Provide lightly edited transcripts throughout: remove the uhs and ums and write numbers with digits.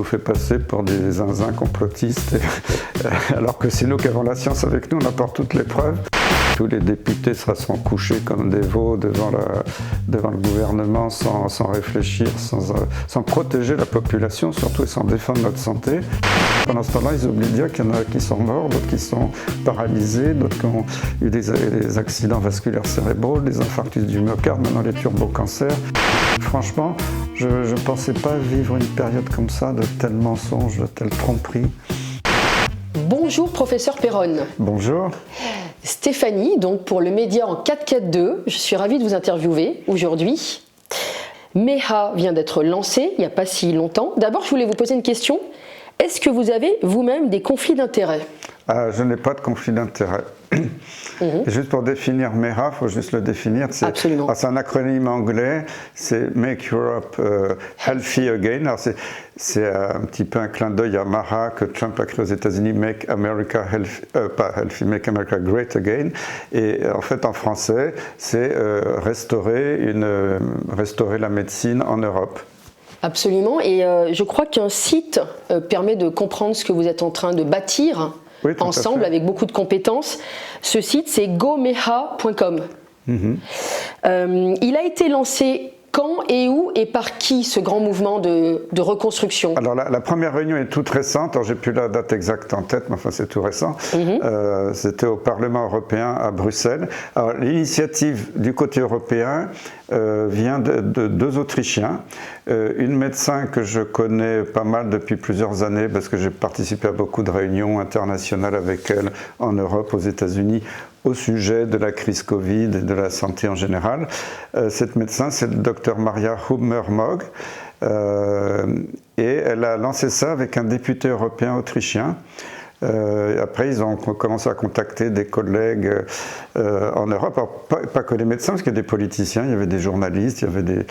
nous fait passer pour des zinzins complotistes, alors que c'est nous qui avons la science avec nous, on apporte toutes les preuves. Tous les députés se seront couchés comme des veaux devant le gouvernement sans réfléchir, sans protéger la population, surtout et sans défendre notre santé. Pendant ce temps-là, ils oublient de dire qu'il y en a qui sont morts, d'autres qui sont paralysés, d'autres qui ont eu des accidents vasculaires cérébraux, des infarctus du myocarde, maintenant les turbocancers. Franchement, je ne pensais pas vivre une période comme ça, de tels mensonges, de telles tromperies. Bonjour professeur Perronne. Bonjour. Stéphanie, donc pour le média en 442, je suis ravie de vous interviewer aujourd'hui. MEHA vient d'être lancé il n'y a pas si longtemps. D'abord, je voulais vous poser une question. Est-ce que vous avez vous-même des conflits d'intérêts ? Je n'ai pas de conflit d'intérêts. Juste pour définir MEHA, il faut juste le définir. Absolument. C'est un acronyme anglais, c'est Make Europe Healthy Again. Alors c'est un petit peu un clin d'œil à MAHA que Trump a créé aux États-Unis, Make America Make America Great Again. Et en fait, en français, c'est restaurer la médecine en Europe. Absolument. Et je crois qu'un site permet de comprendre ce que vous êtes en train de bâtir. Oui, ensemble avec beaucoup de compétences. Ce site, c'est gomeha.com. Il a été lancé quand et où et par qui ce grand mouvement de reconstruction ? Alors la première réunion est toute récente, alors j'ai plus la date exacte en tête, mais enfin c'est tout récent. C'était au Parlement européen à Bruxelles. Alors l'initiative du côté européen vient de deux Autrichiens, une médecin que je connais pas mal depuis plusieurs années parce que j'ai participé à beaucoup de réunions internationales avec elle en Europe, aux États-Unis, au sujet de la crise Covid et de la santé en général. Cette médecin, c'est le docteur Maria Huber-Mogg, et elle a lancé ça avec un député européen autrichien. Après, ils ont commencé à contacter des collègues en Europe, alors, pas que les médecins, parce qu'il y a des politiciens, il y avait des journalistes, il y avait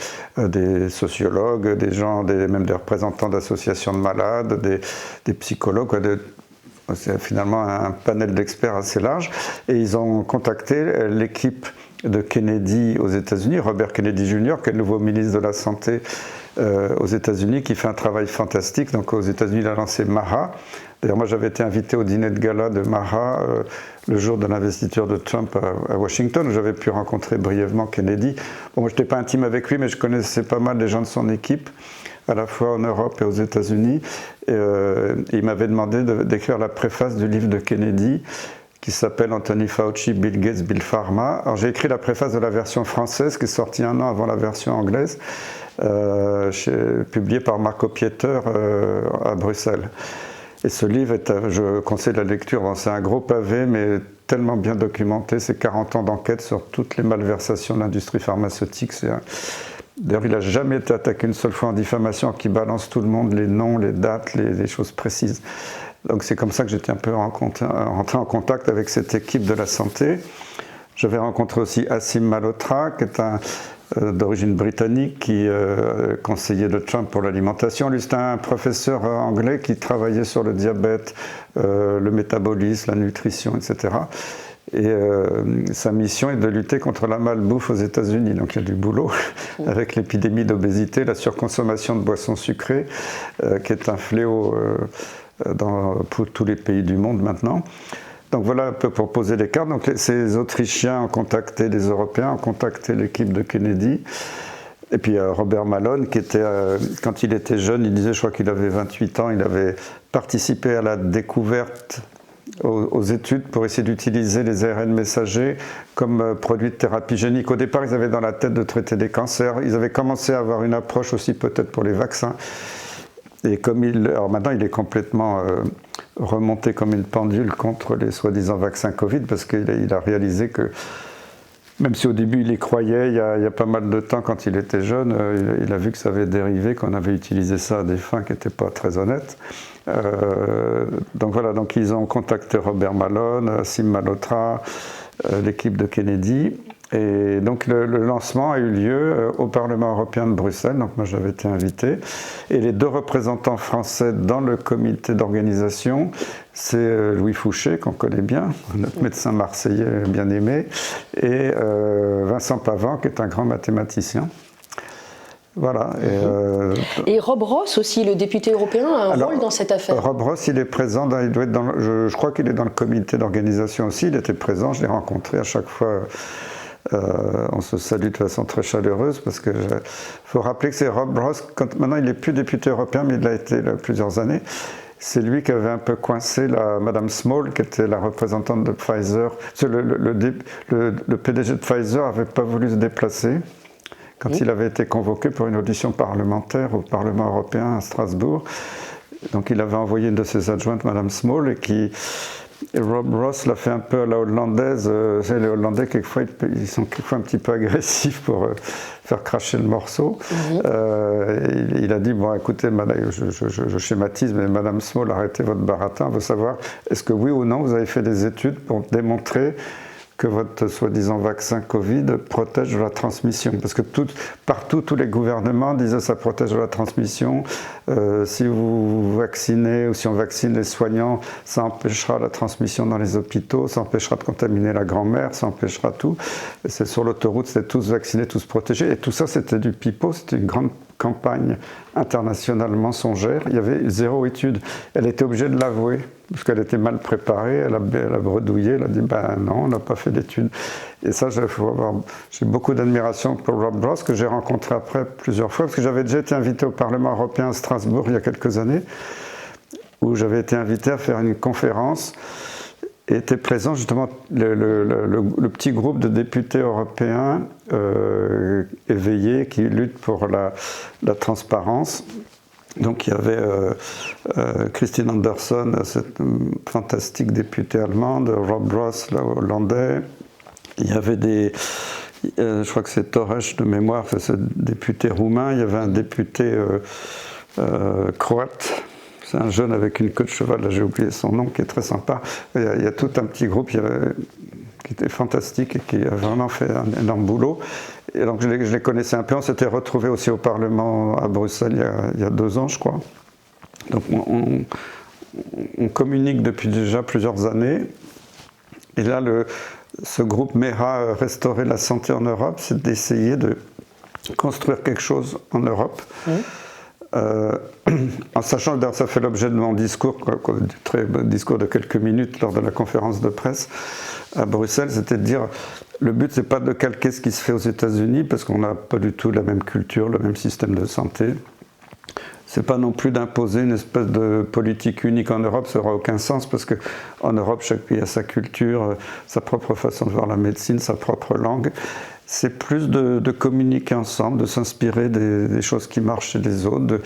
des sociologues, des gens, même des représentants d'associations de malades, des psychologues, c'est finalement un panel d'experts assez large. Et ils ont contacté l'équipe de Kennedy aux États-Unis, Robert Kennedy Jr., qui est le nouveau ministre de la Santé aux États-Unis, qui fait un travail fantastique. Donc aux États-Unis, il a lancé MAHA. D'ailleurs, moi, j'avais été invité au dîner de gala de MAHA le jour de l'investiture de Trump à Washington, où j'avais pu rencontrer brièvement Kennedy. Bon, moi, je n'étais pas intime avec lui, mais je connaissais pas mal des gens de son équipe, à la fois en Europe et aux États-Unis. Il m'avait demandé d'écrire la préface du livre de Kennedy, qui s'appelle Anthony Fauci, Bill Gates, Bill Pharma. Alors j'ai écrit la préface de la version française, qui est sortie un an avant la version anglaise, publiée par Marco Pieter à Bruxelles. Et ce livre, je conseille la lecture, c'est un gros pavé, mais tellement bien documenté, c'est 40 ans d'enquête sur toutes les malversations de l'industrie pharmaceutique. D'ailleurs, il n'a jamais été attaqué une seule fois en diffamation, qui balance tout le monde, les noms, les dates, les choses précises. Donc c'est comme ça que j'étais un peu rentré en contact avec cette équipe de la santé. J'avais rencontré aussi Asim Malhotra, qui est d'origine britannique, qui conseiller de Trump pour l'alimentation. Lui, c'était un professeur anglais qui travaillait sur le diabète, le métabolisme, la nutrition, etc. Et sa mission est de lutter contre la malbouffe aux États-Unis. Donc il y a du boulot avec l'épidémie d'obésité, la surconsommation de boissons sucrées, qui est un fléau pour tous les pays du monde maintenant. Donc voilà un peu pour poser les cartes. Donc ces Autrichiens ont contacté les Européens, ont contacté l'équipe de Kennedy. Et puis Robert Malone, qui était, quand il était jeune, il disait, je crois qu'il avait 28 ans, il avait participé à la découverte aux études pour essayer d'utiliser les ARN messagers comme produits de thérapie génique. Au départ, ils avaient dans la tête de traiter des cancers. Ils avaient commencé à avoir une approche aussi peut-être pour les vaccins. Et alors maintenant, il est complètement remonté comme une pendule contre les soi-disant vaccins Covid, parce qu'il a réalisé que, même si au début il y croyait, il y a pas mal de temps, quand il était jeune, il a vu que ça avait dérivé, qu'on avait utilisé ça à des fins qui n'étaient pas très honnêtes. Donc voilà, donc ils ont contacté Robert Malone, Asim Malhotra, l'équipe de Kennedy. Et donc le lancement a eu lieu au Parlement européen de Bruxelles, donc moi j'avais été invité. Et les deux représentants français dans le comité d'organisation, c'est Louis Fouché, qu'on connaît bien, notre médecin marseillais bien aimé, et Vincent Pavant, qui est un grand mathématicien. Voilà. Et Rob Ross aussi, le député européen, a un rôle dans cette affaire. Rob Ross, il est présent, il doit être je crois qu'il est dans le comité d'organisation aussi, il était présent, je l'ai rencontré à chaque fois. On se salue de façon très chaleureuse parce que faut rappeler que c'est Rob Ross, maintenant il n'est plus député européen, mais il l'a été plusieurs années. C'est lui qui avait un peu coincé Madame Small, qui était la représentante de Pfizer. Le PDG de Pfizer n'avait pas voulu se déplacer quand il avait été convoqué pour une audition parlementaire au Parlement européen à Strasbourg. Donc il avait envoyé une de ses adjointes, Madame Small, et Rob Ross l'a fait un peu à la hollandaise. Les Hollandais, quelquefois, ils sont quelquefois un petit peu agressifs pour faire cracher le morceau. Il a dit, bon, écoutez, madame, je schématise, mais Madame Small, arrêtez votre baratin. On veut savoir, est-ce que oui ou non, vous avez fait des études pour démontrer que votre soi-disant vaccin Covid protège de la transmission. Parce que partout, tous les gouvernements disaient que ça protège de la transmission. Si vous vaccinez ou si on vaccine les soignants, ça empêchera la transmission dans les hôpitaux, ça empêchera de contaminer la grand-mère, ça empêchera tout. Et c'est sur l'autoroute, c'était tous vaccinés, tous protégés. Et tout ça, c'était du pipeau, c'était une grande campagne internationale mensongère. Il y avait zéro étude. Elle était obligée de l'avouer, parce qu'elle était mal préparée, elle a bredouillé, elle a dit ben non, on n'a pas fait d'études. Et ça, j'ai beaucoup d'admiration pour Rob Ross, que j'ai rencontré après plusieurs fois, parce que j'avais déjà été invité au Parlement européen à Strasbourg il y a quelques années, où j'avais été invité à faire une conférence. Et était présent justement le petit groupe de députés européens éveillés qui luttent pour la transparence. Donc il y avait Christine Anderson, cette fantastique députée allemande, Rob Ross, hollandais. Il y avait je crois que c'est Torres de mémoire, c'est ce député roumain. Il y avait un député croate. C'est un jeune avec une queue de cheval, là j'ai oublié son nom, qui est très sympa. Il y a tout un petit groupe qui était fantastique et qui a vraiment fait un énorme boulot. Et donc je les connaissais un peu. On s'était retrouvés aussi au Parlement à Bruxelles il y a 2 ans, je crois. Donc on communique depuis déjà plusieurs années. Et là, ce groupe MERA, Restaurer la santé en Europe, c'est d'essayer de construire quelque chose en Europe. En sachant, d'ailleurs ça fait l'objet de mon discours, du très bon discours de quelques minutes lors de la conférence de presse à Bruxelles, c'était de dire, le but c'est pas de calquer ce qui se fait aux États-Unis, parce qu'on n'a pas du tout la même culture, le même système de santé. C'est pas non plus d'imposer une espèce de politique unique en Europe, ça n'aura aucun sens, parce qu'en Europe, chaque pays a sa culture, sa propre façon de voir la médecine, sa propre langue. C'est plus de communiquer ensemble, de s'inspirer des choses qui marchent chez les autres, de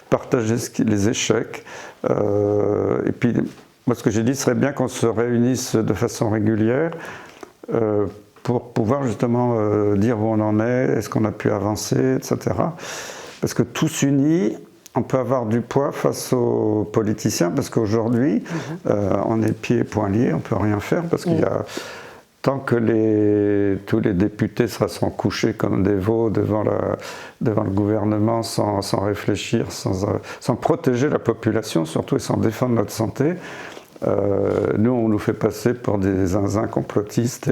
partager les échecs. Et puis, moi, ce que j'ai dit, ce serait bien qu'on se réunisse de façon régulière pour pouvoir justement dire où on en est, est-ce qu'on a pu avancer, etc. Parce que tous unis, on peut avoir du poids face aux politiciens, parce qu'aujourd'hui, on est pieds et poings liés, on ne peut rien faire, parce qu'il y a... Tant que tous les députés seront couchés comme des veaux devant le gouvernement sans réfléchir, sans protéger la population surtout et sans défendre notre santé, nous on nous fait passer pour des zinzins complotistes,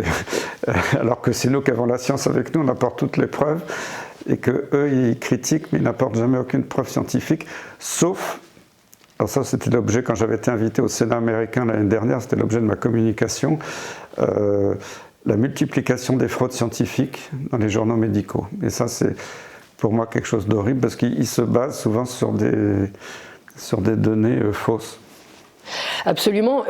alors que c'est nous qui avons la science avec nous, on apporte toutes les preuves, et qu'eux ils critiquent mais ils n'apportent jamais aucune preuve scientifique, sauf... Alors ça, c'était l'objet, quand j'avais été invité au Sénat américain l'année dernière, c'était l'objet de ma communication, la multiplication des fraudes scientifiques dans les journaux médicaux. Et ça, c'est pour moi quelque chose d'horrible, parce qu'ils se basent souvent sur des données fausses. Absolument.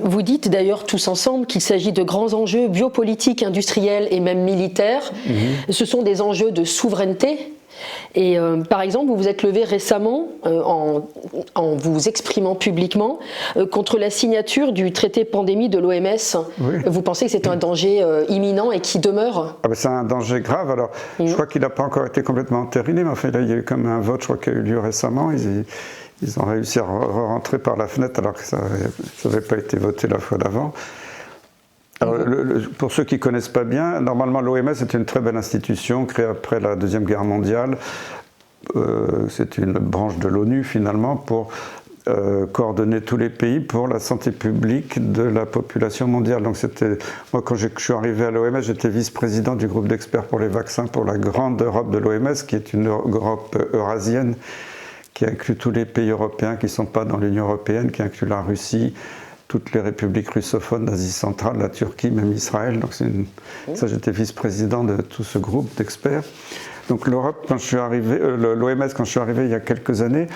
Vous dites d'ailleurs tous ensemble qu'il s'agit de grands enjeux biopolitiques, industriels et même militaires. Ce sont des enjeux de souveraineté. Et par exemple, vous vous êtes levé récemment en vous exprimant publiquement contre la signature du traité pandémie de l'OMS. Oui. Vous pensez que c'est un danger imminent et qui demeure ? C'est un danger grave. Alors, je crois qu'il n'a pas encore été complètement entériné, mais enfin, là, il y a eu comme un vote, je crois, qui a eu lieu récemment. Ils ont réussi à rentrer par la fenêtre alors que ça n'avait pas été voté la fois d'avant. Alors, pour ceux qui ne connaissent pas bien, normalement l'OMS est une très belle institution créée après la Deuxième Guerre mondiale. C'est une branche de l'ONU finalement pour coordonner tous les pays pour la santé publique de la population mondiale. Donc moi quand je suis arrivé à l'OMS, j'étais vice-président du groupe d'experts pour les vaccins pour la grande Europe de l'OMS, qui est une Europe eurasienne, qui inclut tous les pays européens qui ne sont pas dans l'Union européenne, qui inclut la Russie, toutes les républiques russophones d'Asie centrale, la Turquie, même Israël. Donc ça, j'étais vice-président de tout ce groupe d'experts. Donc l'Europe, quand je suis arrivé, l'OMS, quand je suis arrivé il y a quelques années,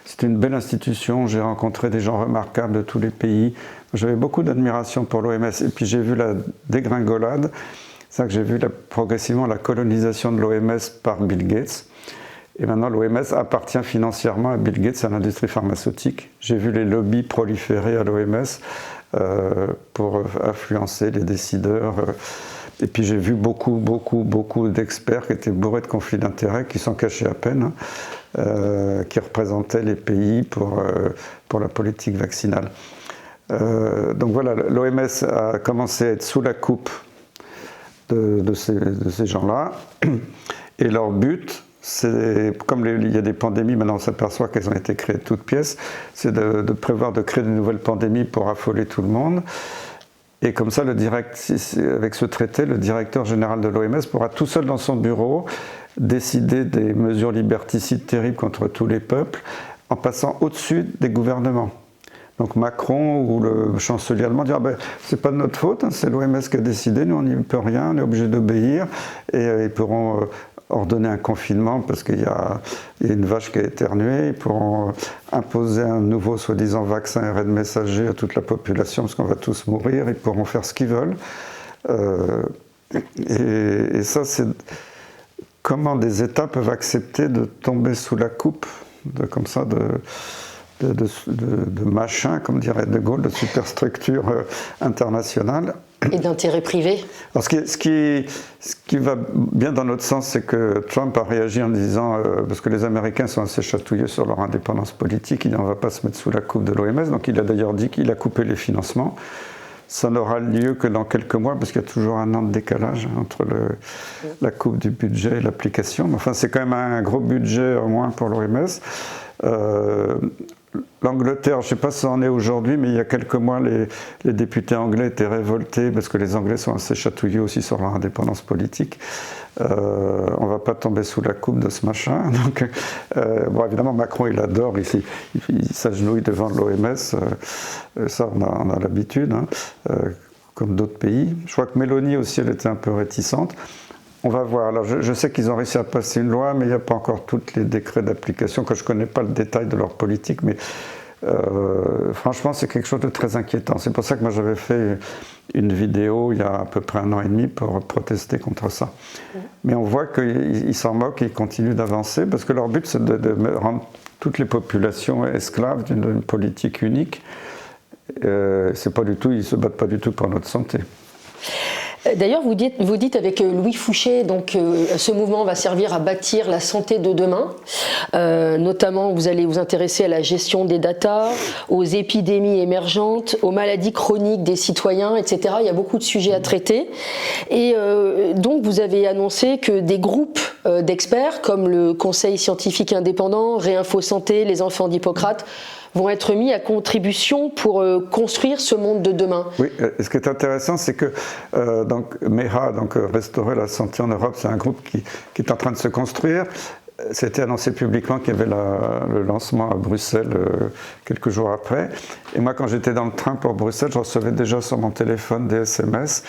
c'était une belle institution. J'ai rencontré des gens remarquables de tous les pays. J'avais beaucoup d'admiration pour l'OMS. Et puis j'ai vu la dégringolade. C'est-à-dire que j'ai vu progressivement la colonisation de l'OMS par Bill Gates. Et maintenant, l'OMS appartient financièrement à Bill Gates, à l'industrie pharmaceutique. J'ai vu les lobbies proliférer à l'OMS pour influencer les décideurs. Et puis j'ai vu beaucoup d'experts qui étaient bourrés de conflits d'intérêts, qui s'en cachaient à peine, qui représentaient les pays pour la politique vaccinale. Donc voilà, l'OMS a commencé à être sous la coupe de ces gens-là. Et leur but, comme il y a des pandémies, maintenant on s'aperçoit qu'elles ont été créées de toutes pièces, c'est de prévoir de créer de nouvelles pandémies pour affoler tout le monde. Et comme ça, avec ce traité, le directeur général de l'OMS pourra tout seul dans son bureau décider des mesures liberticides terribles contre tous les peuples en passant au-dessus des gouvernements. Donc Macron ou le chancelier allemand dire c'est pas de notre faute, hein, c'est l'OMS qui a décidé, nous on n'y peut rien, on est obligé d'obéir, et ils pourront ordonner un confinement parce qu'il y a une vache qui a éternué, ils pourront imposer un nouveau soi-disant vaccin ARN messager à toute la population parce qu'on va tous mourir, ils pourront faire ce qu'ils veulent. Et ça, c'est comment des États peuvent accepter de tomber sous la coupe comme ça de machin, comme dirait De Gaulle, de superstructure internationale. Et d'intérêt privé. Alors ce qui va bien dans notre sens, c'est que Trump a réagi en disant, parce que les Américains sont assez chatouilleux sur leur indépendance politique, il dit on ne va pas se mettre sous la coupe de l'OMS, donc il a d'ailleurs dit qu'il a coupé les financements. Ça n'aura lieu que dans quelques mois, parce qu'il y a toujours un an de décalage entre la coupe du budget et l'application. Enfin, c'est quand même un gros budget au moins pour l'OMS. L'Angleterre, je ne sais pas si ça en est aujourd'hui, mais il y a quelques mois, les députés anglais étaient révoltés parce que les Anglais sont assez chatouilleux aussi sur leur indépendance politique. On ne va pas tomber sous la coupe de ce machin. Donc, bon, évidemment, Macron, il adore, il s'agenouille devant l'OMS. Ça, on a l'habitude, hein, comme d'autres pays. Je crois que Mélanie aussi, elle était un peu réticente. On va voir. Alors, je sais qu'ils ont réussi à passer une loi, mais il n'y a pas encore tous les décrets d'application, que je ne connais pas le détail de leur politique, mais franchement, c'est quelque chose de très inquiétant. C'est pour ça que moi, j'avais fait une vidéo il y a à peu près 1 an et demi pour protester contre ça. Mais on voit qu'ils s'en moquent et ils continuent d'avancer, parce que leur but, c'est de rendre toutes les populations esclaves d'une politique unique. C'est pas du tout, ils ne se battent pas du tout pour notre santé. D'ailleurs, vous dites avec Louis Fouché, donc ce mouvement va servir à bâtir la santé de demain. Notamment, vous allez vous intéresser à la gestion des datas, aux épidémies émergentes, aux maladies chroniques des citoyens, etc. Il y a beaucoup de sujets à traiter. Et donc, vous avez annoncé que des groupes d'experts, comme le Conseil scientifique indépendant, Réinfo Santé, les enfants d'Hippocrate, vont être mis à contribution pour construire ce monde de demain. Oui, ce qui est intéressant, c'est que donc MEHA, donc Restaurer la santé en Europe, c'est un groupe qui est en train de se construire. C'était annoncé publiquement qu'il y avait le lancement à Bruxelles quelques jours après. Et moi, quand j'étais dans le train pour Bruxelles, je recevais déjà sur mon téléphone des SMS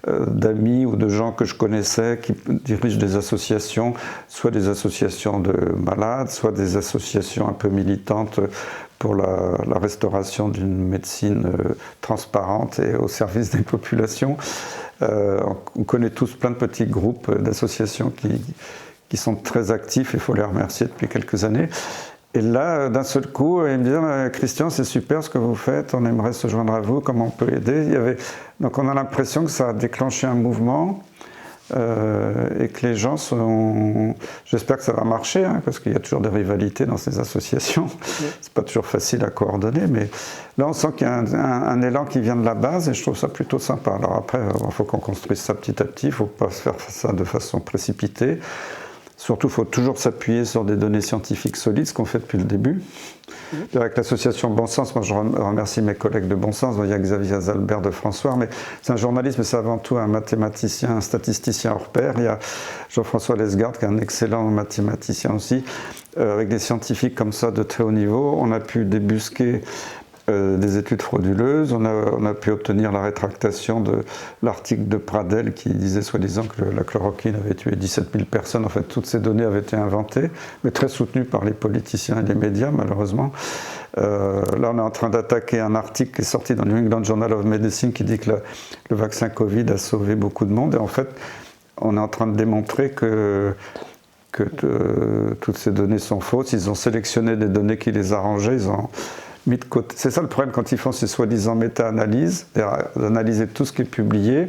d'amis ou de gens que je connaissais qui dirigent des associations, soit des associations de malades, soit des associations un peu militantes pour la restauration d'une médecine transparente et au service des populations. On connaît tous plein de petits groupes d'associations qui sont très actifs, il faut les remercier depuis quelques années. Et là, d'un seul coup, ils me disaient « Christian, c'est super ce que vous faites, on aimerait se joindre à vous, comment on peut aider ?» Donc on a l'impression que ça a déclenché un mouvement et que les gens sont... J'espère que ça va marcher, hein, parce qu'il y a toujours des rivalités dans ces associations. C'est pas toujours facile à coordonner, mais là on sent qu'il y a un élan qui vient de la base et je trouve ça plutôt sympa. Alors après, il faut qu'on construise ça petit à petit, il ne faut pas faire ça de façon précipitée. Surtout, il faut toujours s'appuyer sur des données scientifiques solides, ce qu'on fait depuis le début. Avec l'association Bon Sens, moi je remercie mes collègues de Bon Sens, il y a Xavier Zalbert de François, mais c'est un journaliste, mais c'est avant tout un mathématicien, un statisticien hors pair. Il y a Jean-François Lesgarde, qui est un excellent mathématicien aussi. Avec des scientifiques comme ça de très haut niveau, on a pu débusquer des études frauduleuses, on a pu obtenir la rétractation de l'article de Pradel qui disait soi-disant que la chloroquine avait tué 17 000 personnes. En fait, toutes ces données avaient été inventées, mais très soutenues par les politiciens et les médias, malheureusement. Là, on est en train d'attaquer un article qui est sorti dans le New England Journal of Medicine qui dit que le vaccin Covid a sauvé beaucoup de monde. Et en fait, on est en train de démontrer que toutes ces données sont fausses. Ils ont sélectionné des données qui les arrangeaient, ils ont mis de côté. C'est ça le problème quand ils font ces soi-disant méta-analyses, d'analyser tout ce qui est publié.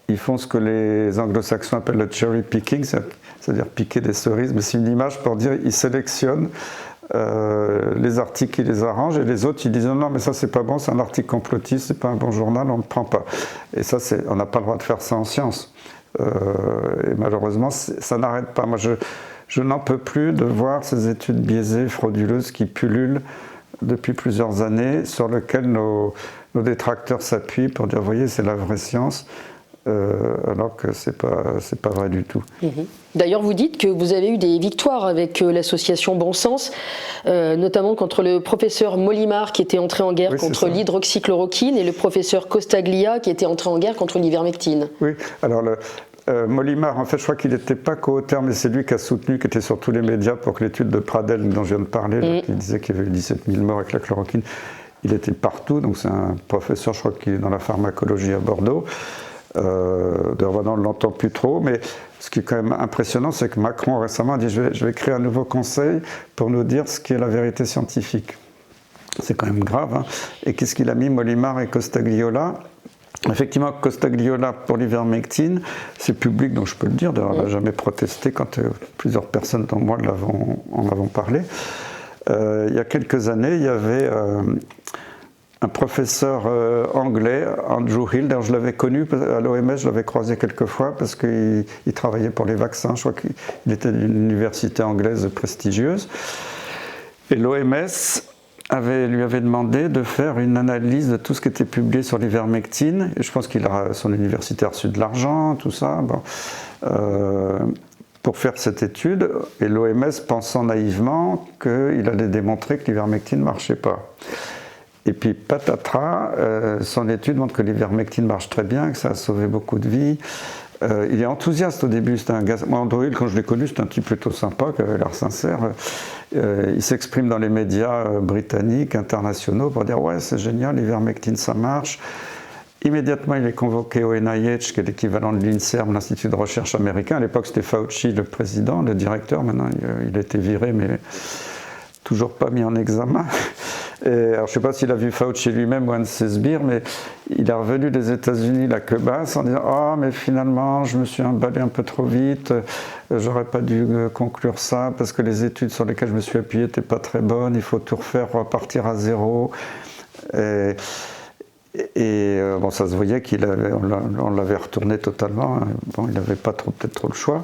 Ils font ce que les anglo-saxons appellent le cherry picking, c'est-à-dire piquer des cerises, mais c'est une image pour dire ils sélectionnent les articles qui les arrangent et les autres ils disent non mais ça c'est pas bon, c'est un article complotiste, c'est pas un bon journal, on ne prend pas. Et ça on n'a pas le droit de faire ça en science. Et malheureusement ça n'arrête pas. Moi je n'en peux plus de voir ces études biaisées, frauduleuses qui pullulent depuis plusieurs années, sur lesquelles nos détracteurs s'appuient pour dire, voyez, c'est la vraie science, alors que c'est pas vrai du tout. D'ailleurs, vous dites que vous avez eu des victoires avec l'association Bon Sens, notamment contre le professeur Molimar qui était entré en guerre contre l'hydroxychloroquine et le professeur Costaglia qui était entré en guerre contre l'ivermectine. Oui, alors Molimar, en fait, je crois qu'il n'était pas co-auteur, mais c'est lui qui a soutenu, qui était sur tous les médias pour que l'étude de Pradel, dont je viens de parler, qui disait qu'il y avait eu 17 000 morts avec la chloroquine, il était partout, donc c'est un professeur, je crois qu'il est dans la pharmacologie à Bordeaux. D'ailleurs, on ne l'entend plus trop, mais ce qui est quand même impressionnant, c'est que Macron récemment a dit je vais créer un nouveau conseil pour nous dire ce qui est la vérité scientifique. C'est quand même grave. Hein. Et qu'est-ce qu'il a mis, Molimar et Costagliola? Effectivement, Costagliola pour l'ivermectine, c'est public, donc je peux le dire. D'ailleurs, on n'a jamais protesté quand plusieurs personnes, dont moi, en avons parlé. Il y a quelques années, il y avait un professeur anglais, Andrew Hill. D'ailleurs, je l'avais connu à l'OMS, je l'avais croisé quelques fois parce qu'il travaillait pour les vaccins. Je crois qu'il était d'une université anglaise prestigieuse. Et l'OMS lui avait demandé de faire une analyse de tout ce qui était publié sur l'ivermectine. Et je pense qu'il son université a reçu de l'argent, tout ça, pour faire cette étude. Et l'OMS pensant naïvement qu'il allait démontrer que l'ivermectine ne marchait pas. Et puis patatras, son étude montre que l'ivermectine marche très bien, que ça a sauvé beaucoup de vies. Il est enthousiaste au début, c'était un gars. Moi, Andrew Hill, quand je l'ai connu, c'était un type plutôt sympa, qui avait l'air sincère. Il s'exprime dans les médias britanniques, internationaux, pour dire ouais, c'est génial, l'ivermectine, ça marche. Immédiatement, il est convoqué au NIH, qui est l'équivalent de l'INSERM, l'Institut de recherche américain. À l'époque, c'était Fauci, le président, le directeur. Maintenant, il a été viré, mais toujours pas mis en examen. Et, alors, je ne sais pas s'il a vu Fauci lui-même ou un de ses sbires, mais il est revenu des États-Unis la queue basse en disant « Ah, mais finalement, je me suis emballé un peu trop vite, j'aurais pas dû conclure ça parce que les études sur lesquelles je me suis appuyé n'étaient pas très bonnes, il faut tout refaire, repartir à zéro. » Et bon, ça se voyait on l'avait retourné totalement. Hein. Bon, il n'avait pas peut-être trop le choix.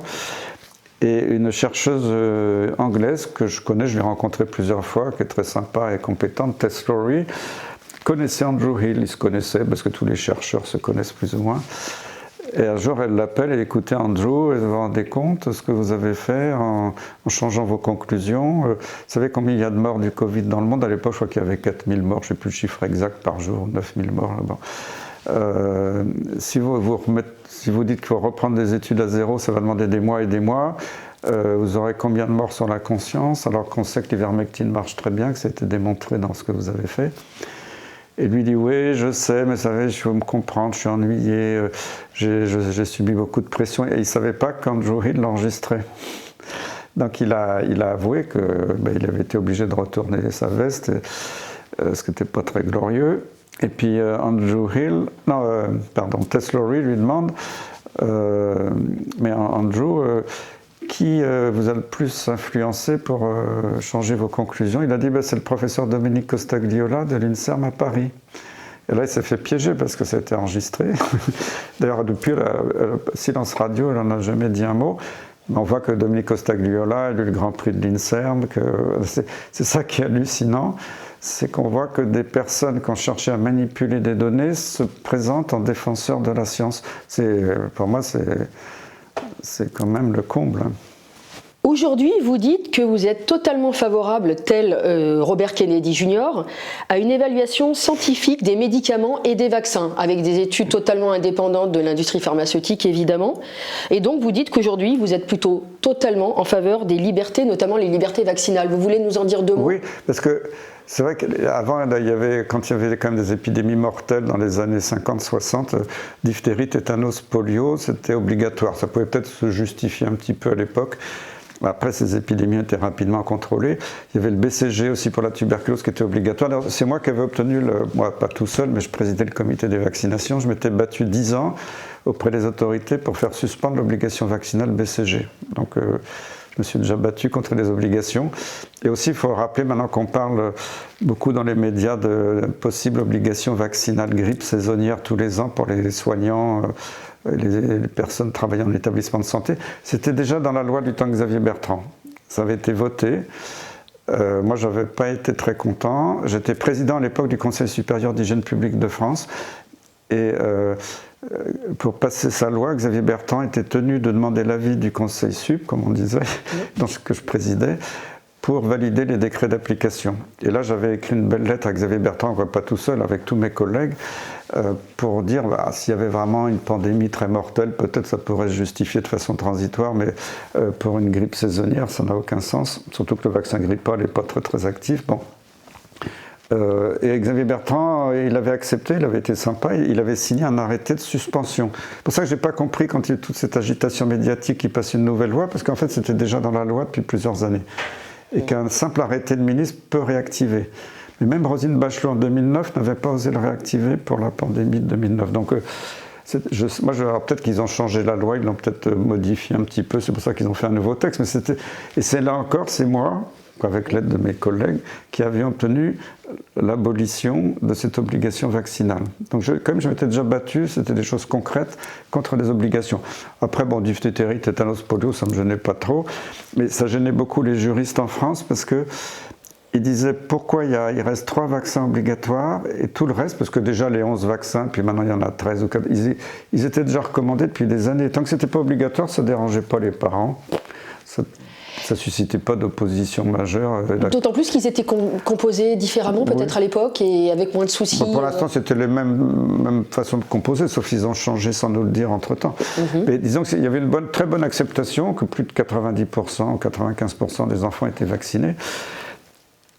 Et une chercheuse anglaise que je connais, je l'ai rencontrée plusieurs fois, qui est très sympa et compétente, Tess Lawrie, connaissait Andrew Hill, ils se connaissaient parce que tous les chercheurs se connaissent plus ou moins. Et un jour, elle l'appelle et écoutez Andrew, vous vous rendez compte de ce que vous avez fait en changeant vos conclusions. Vous savez combien il y a de morts du Covid dans le monde? À l'époque, je crois qu'il y avait 4000 morts, je ne sais plus le chiffre exact par jour, 9000 morts là-bas. Si vous dites qu'il faut reprendre des études à zéro, ça va demander des mois et des mois. Vous aurez combien de morts sur la conscience, alors qu'on sait que l'ivermectine marche très bien, que ça a été démontré dans ce que vous avez fait. Et lui dit oui, je sais, mais vous savez, je veux me comprendre, je suis ennuyé, j'ai subi beaucoup de pression. Et il ne savait pas qu'Andrew Hill l'enregistrait. Donc il a avoué qu'il avait été obligé de retourner sa veste, ce qui n'était pas très glorieux. Et puis Tess Lawrie lui demande mais Andrew, qui vous a le plus influencé pour changer vos conclusions? Il a dit c'est le professeur Dominique Costagliola de l'INSERM à Paris. Et là, il s'est fait piéger parce que ça a été enregistré. D'ailleurs, depuis le silence radio, elle n'en a jamais dit un mot. On voit que Dominique Costagliola a eu le Grand Prix de l'INSERM, c'est ça qui est hallucinant, c'est qu'on voit que des personnes qui ont cherché à manipuler des données se présentent en défenseurs de la science. Pour moi, c'est quand même le comble. Aujourd'hui, vous dites que vous êtes totalement favorable, tel Robert Kennedy Jr., à une évaluation scientifique des médicaments et des vaccins, avec des études totalement indépendantes de l'industrie pharmaceutique, évidemment. Et donc, vous dites qu'aujourd'hui, vous êtes plutôt totalement en faveur des libertés, notamment les libertés vaccinales. Vous voulez nous en dire deux mots ? Oui, parce que c'est vrai qu'avant, quand il y avait quand même des épidémies mortelles dans les années 50-60, diphtérie, tétanos, polio, c'était obligatoire. Ça pouvait peut-être se justifier un petit peu à l'époque. Après, ces épidémies étaient rapidement contrôlées. Il y avait le BCG aussi pour la tuberculose qui était obligatoire. C'est moi qui avais obtenu, moi pas tout seul, mais je présidais le comité des vaccinations. Je m'étais battu 10 ans auprès des autorités pour faire suspendre l'obligation vaccinale BCG. Donc, je me suis déjà battu contre les obligations. Et aussi, il faut rappeler maintenant qu'on parle beaucoup dans les médias de possible obligation vaccinale grippe saisonnière tous les ans pour les soignants, les personnes travaillant en établissement de santé. C'était déjà dans la loi du temps de Xavier Bertrand. Ça avait été voté. Moi, je n'avais pas été très content. J'étais président à l'époque du Conseil supérieur d'hygiène publique de France. Et pour passer sa loi, Xavier Bertrand était tenu de demander l'avis du Conseil sup, comme on disait, dans ce que je présidais, pour valider les décrets d'application. Et là, j'avais écrit une belle lettre à Xavier Bertrand, pas tout seul, avec tous mes collègues, pour dire s'il y avait vraiment une pandémie très mortelle, peut-être ça pourrait se justifier de façon transitoire, mais pour une grippe saisonnière, ça n'a aucun sens, surtout que le vaccin grippal n'est pas très, très actif. Bon. Et Xavier Bertrand, il avait accepté, il avait été sympa, il avait signé un arrêté de suspension. C'est pour ça que je n'ai pas compris quand il y a eu toute cette agitation médiatique qui passe une nouvelle loi, parce qu'en fait c'était déjà dans la loi depuis plusieurs années. Et qu'un simple arrêté de ministre peut réactiver. Mais même Roselyne Bachelot en 2009 n'avait pas osé le réactiver pour la pandémie de 2009. Donc peut-être qu'ils ont changé la loi, ils l'ont peut-être modifié un petit peu, c'est pour ça qu'ils ont fait un nouveau texte. Et c'est là encore, c'est moi, avec l'aide de mes collègues, qui avions obtenu l'abolition de cette obligation vaccinale. Donc comme je m'étais déjà battu, c'était des choses concrètes contre les obligations. Après, bon, diphtérie, tétanos, polio, ça ne me gênait pas trop, mais ça gênait beaucoup les juristes en France parce que ils disaient pourquoi il reste 3 vaccins obligatoires et tout le reste, parce que déjà les 11 vaccins, puis maintenant il y en a 13 ou 4, ils étaient déjà recommandés depuis des années. Tant que ce n'était pas obligatoire, ça ne dérangeait pas les parents. Ça ne suscitait pas d'opposition majeure. D'autant plus qu'ils étaient composés différemment peut-être à l'époque et avec moins de soucis. Pour l'instant, c'était les mêmes façons de composer, sauf qu'ils ont changé sans nous le dire entre-temps. Mais disons qu'il y avait une très bonne acceptation, que plus de 90% ou 95% des enfants étaient vaccinés.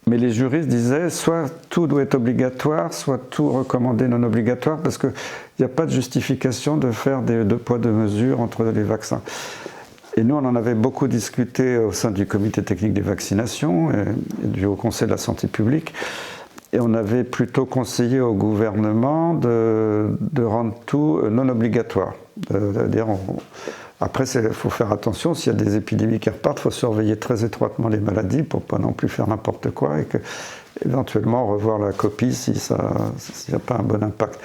Mais les juristes disaient soit tout doit être obligatoire, soit tout recommandé non obligatoire, parce qu'il n'y a pas de justification de faire des 2 poids 2 mesures entre les vaccins. Et nous, on en avait beaucoup discuté au sein du comité technique des vaccinations et du Haut Conseil de la santé publique. Et on avait plutôt conseillé au gouvernement de rendre tout non obligatoire. Après, il faut faire attention, s'il y a des épidémies qui repartent, il faut surveiller très étroitement les maladies pour ne pas non plus faire n'importe quoi et éventuellement revoir la copie s'il n'y a pas un bon impact.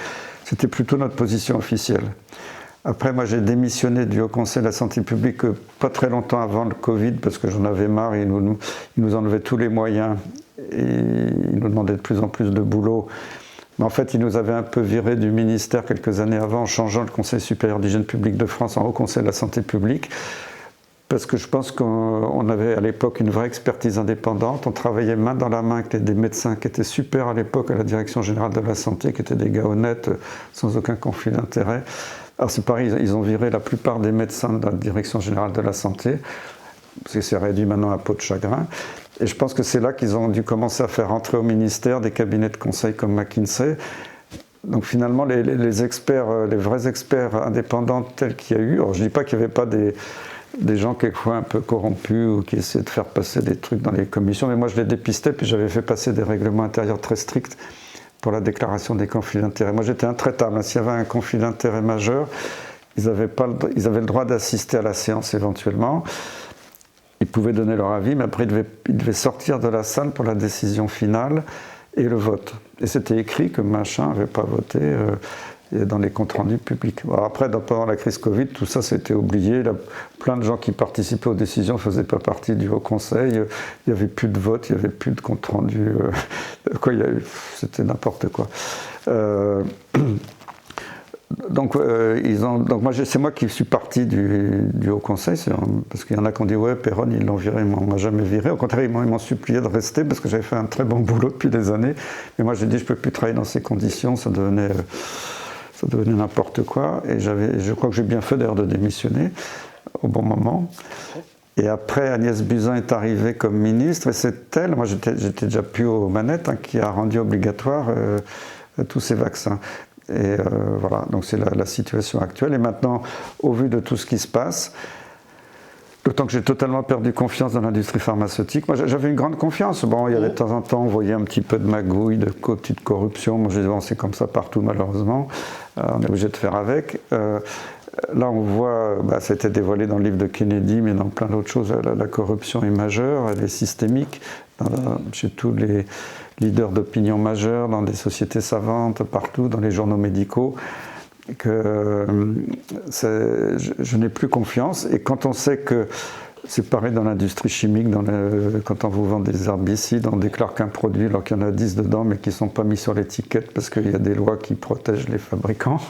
C'était plutôt notre position officielle. Après, moi, j'ai démissionné du Haut Conseil de la santé publique pas très longtemps avant le Covid, parce que j'en avais marre, ils nous enlevaient tous les moyens et ils nous demandaient de plus en plus de boulot. Mais en fait, ils nous avaient un peu virés du ministère quelques années avant en changeant le Conseil supérieur d'hygiène publique de France en Haut Conseil de la santé publique, parce que je pense qu'on avait à l'époque une vraie expertise indépendante, on travaillait main dans la main avec des médecins qui étaient super à l'époque à la Direction générale de la santé, qui étaient des gars honnêtes, sans aucun conflit d'intérêt. Alors c'est pareil, ils ont viré la plupart des médecins de la Direction générale de la santé, parce que c'est réduit maintenant à peau de chagrin. Et je pense que c'est là qu'ils ont dû commencer à faire entrer au ministère des cabinets de conseil comme McKinsey. Donc finalement, les experts, les vrais experts indépendants tels qu'il y a eu, alors je ne dis pas qu'il n'y avait pas des gens quelquefois un peu corrompus ou qui essaient de faire passer des trucs dans les commissions, mais moi je les dépistais, puis j'avais fait passer des règlements intérieurs très stricts pour la déclaration des conflits d'intérêts. Moi j'étais intraitable, s'il y avait un conflit d'intérêts majeur, ils avaient le droit d'assister à la séance éventuellement, ils pouvaient donner leur avis, mais après ils devaient sortir de la salle pour la décision finale et le vote. Et c'était écrit que machin n'avait pas voté, et dans les comptes rendus publics. Alors après, pendant la crise Covid, tout ça c'était oublié. Plein de gens qui participaient aux décisions ne faisaient pas partie du Haut Conseil. Il n'y avait plus de vote, il n'y avait plus de compte rendu. C'était n'importe quoi. Donc c'est moi qui suis parti du Haut Conseil, parce qu'il y en a qui ont dit ouais, Perron il l'ont viré, il m'a jamais viré. Au contraire, ils m'ont supplié de rester parce que j'avais fait un très bon boulot depuis des années. Mais moi j'ai dit je peux plus travailler dans ces conditions, ça devenait n'importe quoi. Et je crois que j'ai bien fait d'ailleurs de démissionner au bon moment. Et après, Agnès Buzyn est arrivée comme ministre, et c'est elle, moi j'étais déjà plus aux manettes, qui a rendu obligatoire tous ces vaccins. Et voilà, donc c'est la situation actuelle. Et maintenant, au vu de tout ce qui se passe, d'autant que j'ai totalement perdu confiance dans l'industrie pharmaceutique. Moi, j'avais une grande confiance. Bon, il y avait de temps en temps, on voyait un petit peu de magouille, de petite corruption. Moi, j'ai dit, bon, c'est comme ça partout, malheureusement. On est obligé de faire avec. Là, on voit, ça a été dévoilé dans le livre de Kennedy, mais dans plein d'autres choses, la corruption est majeure, elle est systémique, chez tous les leaders d'opinion majeurs, dans des sociétés savantes, partout, dans les journaux médicaux, que je n'ai plus confiance. Et quand on sait que c'est pareil dans l'industrie chimique, quand on vous vend des herbicides, on déclare qu'un produit alors qu'il y en a 10 dedans, mais qui ne sont pas mis sur l'étiquette parce qu'il y a des lois qui protègent les fabricants.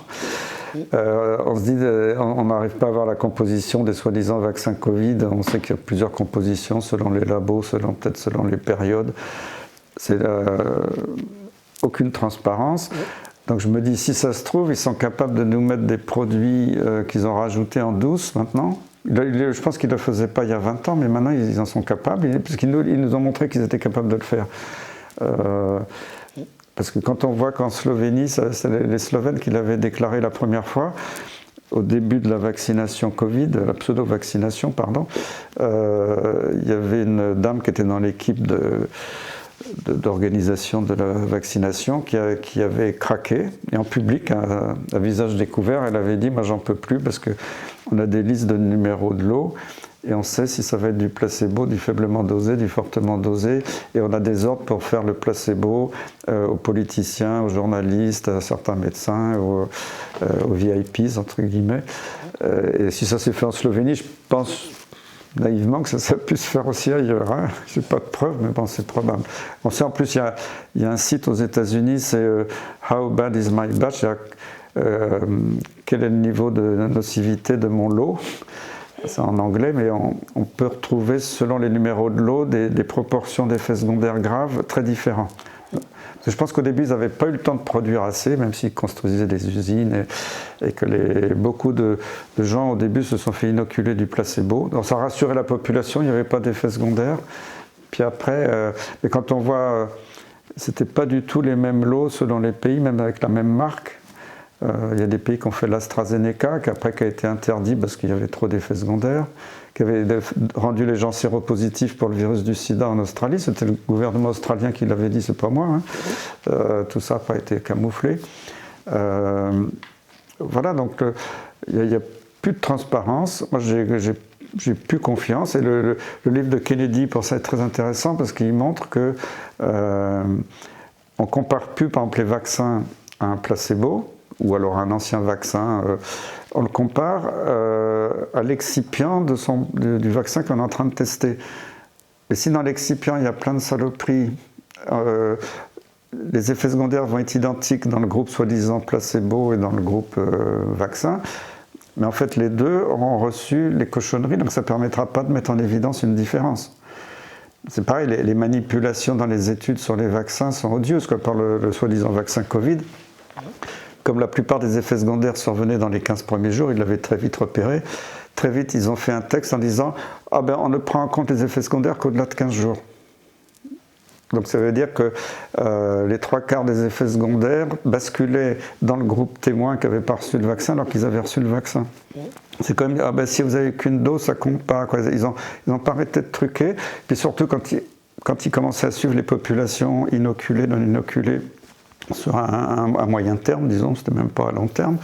On se dit, on n'arrive pas à voir la composition des soi-disant vaccins Covid. On sait qu'il y a plusieurs compositions selon les labos, peut-être selon les périodes. C'est aucune transparence. Donc je me dis, si ça se trouve, ils sont capables de nous mettre des produits qu'ils ont rajoutés en douce maintenant. Je pense qu'ils ne le faisaient pas il y a 20 ans, mais maintenant ils en sont capables, puisqu'ils nous ont montré qu'ils étaient capables de le faire. Parce que quand on voit qu'en Slovénie, c'est les Slovènes qui l'avaient déclaré la première fois, au début de la vaccination Covid, la pseudo-vaccination, pardon, il y avait une dame qui était dans l'équipe d'organisation de la vaccination qui avait craqué, et en public, à visage découvert, elle avait dit « moi j'en peux plus parce qu'on a des listes de numéros de lot, et on sait si ça va être du placebo, du faiblement dosé, du fortement dosé, et on a des ordres pour faire le placebo aux politiciens, aux journalistes, à certains médecins, aux VIPs, entre guillemets. Et si ça s'est fait en Slovénie, je pense naïvement que ça puisse se faire aussi ailleurs. Hein. Je n'ai pas de preuves, mais bon, c'est probable. On sait en plus, il y a un site aux États-Unis, c'est How bad is my batch? Quel est le niveau de nocivité de mon lot? C'est en anglais, mais on peut retrouver, selon les numéros de lot, des proportions d'effets secondaires graves très différents. Parce que je pense qu'au début, ils n'avaient pas eu le temps de produire assez, même s'ils construisaient des usines, et que beaucoup de gens, au début, se sont fait inoculer du placebo. Donc ça rassurait la population, il n'y avait pas d'effets secondaires. Puis après, mais quand on voit, c'était pas du tout les mêmes lots selon les pays, même avec la même marque. Il y a des pays qui ont fait l'AstraZeneca, qui a été interdit parce qu'il y avait trop d'effets secondaires, qui avait rendu les gens séropositifs pour le virus du sida en Australie. C'était le gouvernement australien qui l'avait dit, c'est pas moi. Hein. Tout ça n'a pas été camouflé. Voilà, donc il n'y a plus de transparence. Moi, j'ai plus confiance. Et le livre de Kennedy, pour ça, est très intéressant parce qu'il montre que on compare plus, par exemple, les vaccins à un placebo, ou alors un ancien vaccin, on le compare à l'excipient du vaccin qu'on est en train de tester. Et si dans l'excipient il y a plein de saloperies, les effets secondaires vont être identiques dans le groupe soi-disant placebo et dans le groupe vaccin, mais en fait les deux auront reçu les cochonneries, donc ça ne permettra pas de mettre en évidence une différence. C'est pareil, les manipulations dans les études sur les vaccins sont odieuses, par le soi-disant vaccin Covid. Comme la plupart des effets secondaires survenaient dans les 15 premiers jours, ils l'avaient très vite repéré. Très vite, ils ont fait un texte en disant « Ah ben, on ne prend en compte les effets secondaires qu'au-delà de 15 jours ». Donc ça veut dire que les 3/4 des effets secondaires basculaient dans le groupe témoin qui n'avait pas reçu le vaccin alors qu'ils avaient reçu le vaccin. C'est comme « Ah ben, si vous n'avez qu'une dose, ça ne compte pas ». Ils ont pas arrêté de truquer. Puis surtout, quand ils commençaient à suivre les populations inoculées, non inoculées, sur un moyen terme, disons, c'était même pas à long terme,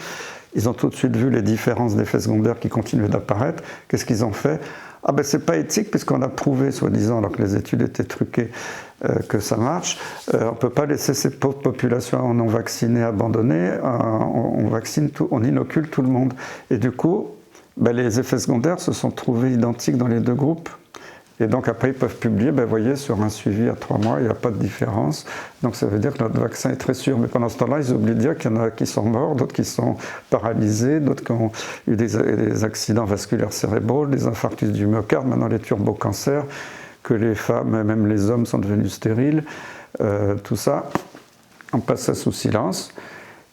ils ont tout de suite vu les différences d'effets secondaires qui continuaient d'apparaître. Qu'est-ce qu'ils ont fait? Ah ben c'est pas éthique puisqu'on a prouvé, soi-disant, alors que les études étaient truquées, que ça marche. On ne peut pas laisser ces populations non vaccinées abandonnées. On vaccine tout, on inocule tout le monde. Et du coup, ben, les effets secondaires se sont trouvés identiques dans les deux groupes. Et donc après, ils peuvent publier, ben, vous voyez, sur un suivi à 3 mois, il n'y a pas de différence. Donc ça veut dire que notre vaccin est très sûr. Mais pendant ce temps-là, ils oublient de dire qu'il y en a qui sont morts, d'autres qui sont paralysés, d'autres qui ont eu des accidents vasculaires cérébraux, des infarctus du myocarde, maintenant les turbocancers, que les femmes, même les hommes sont devenus stériles. Tout ça, on passe ça sous silence.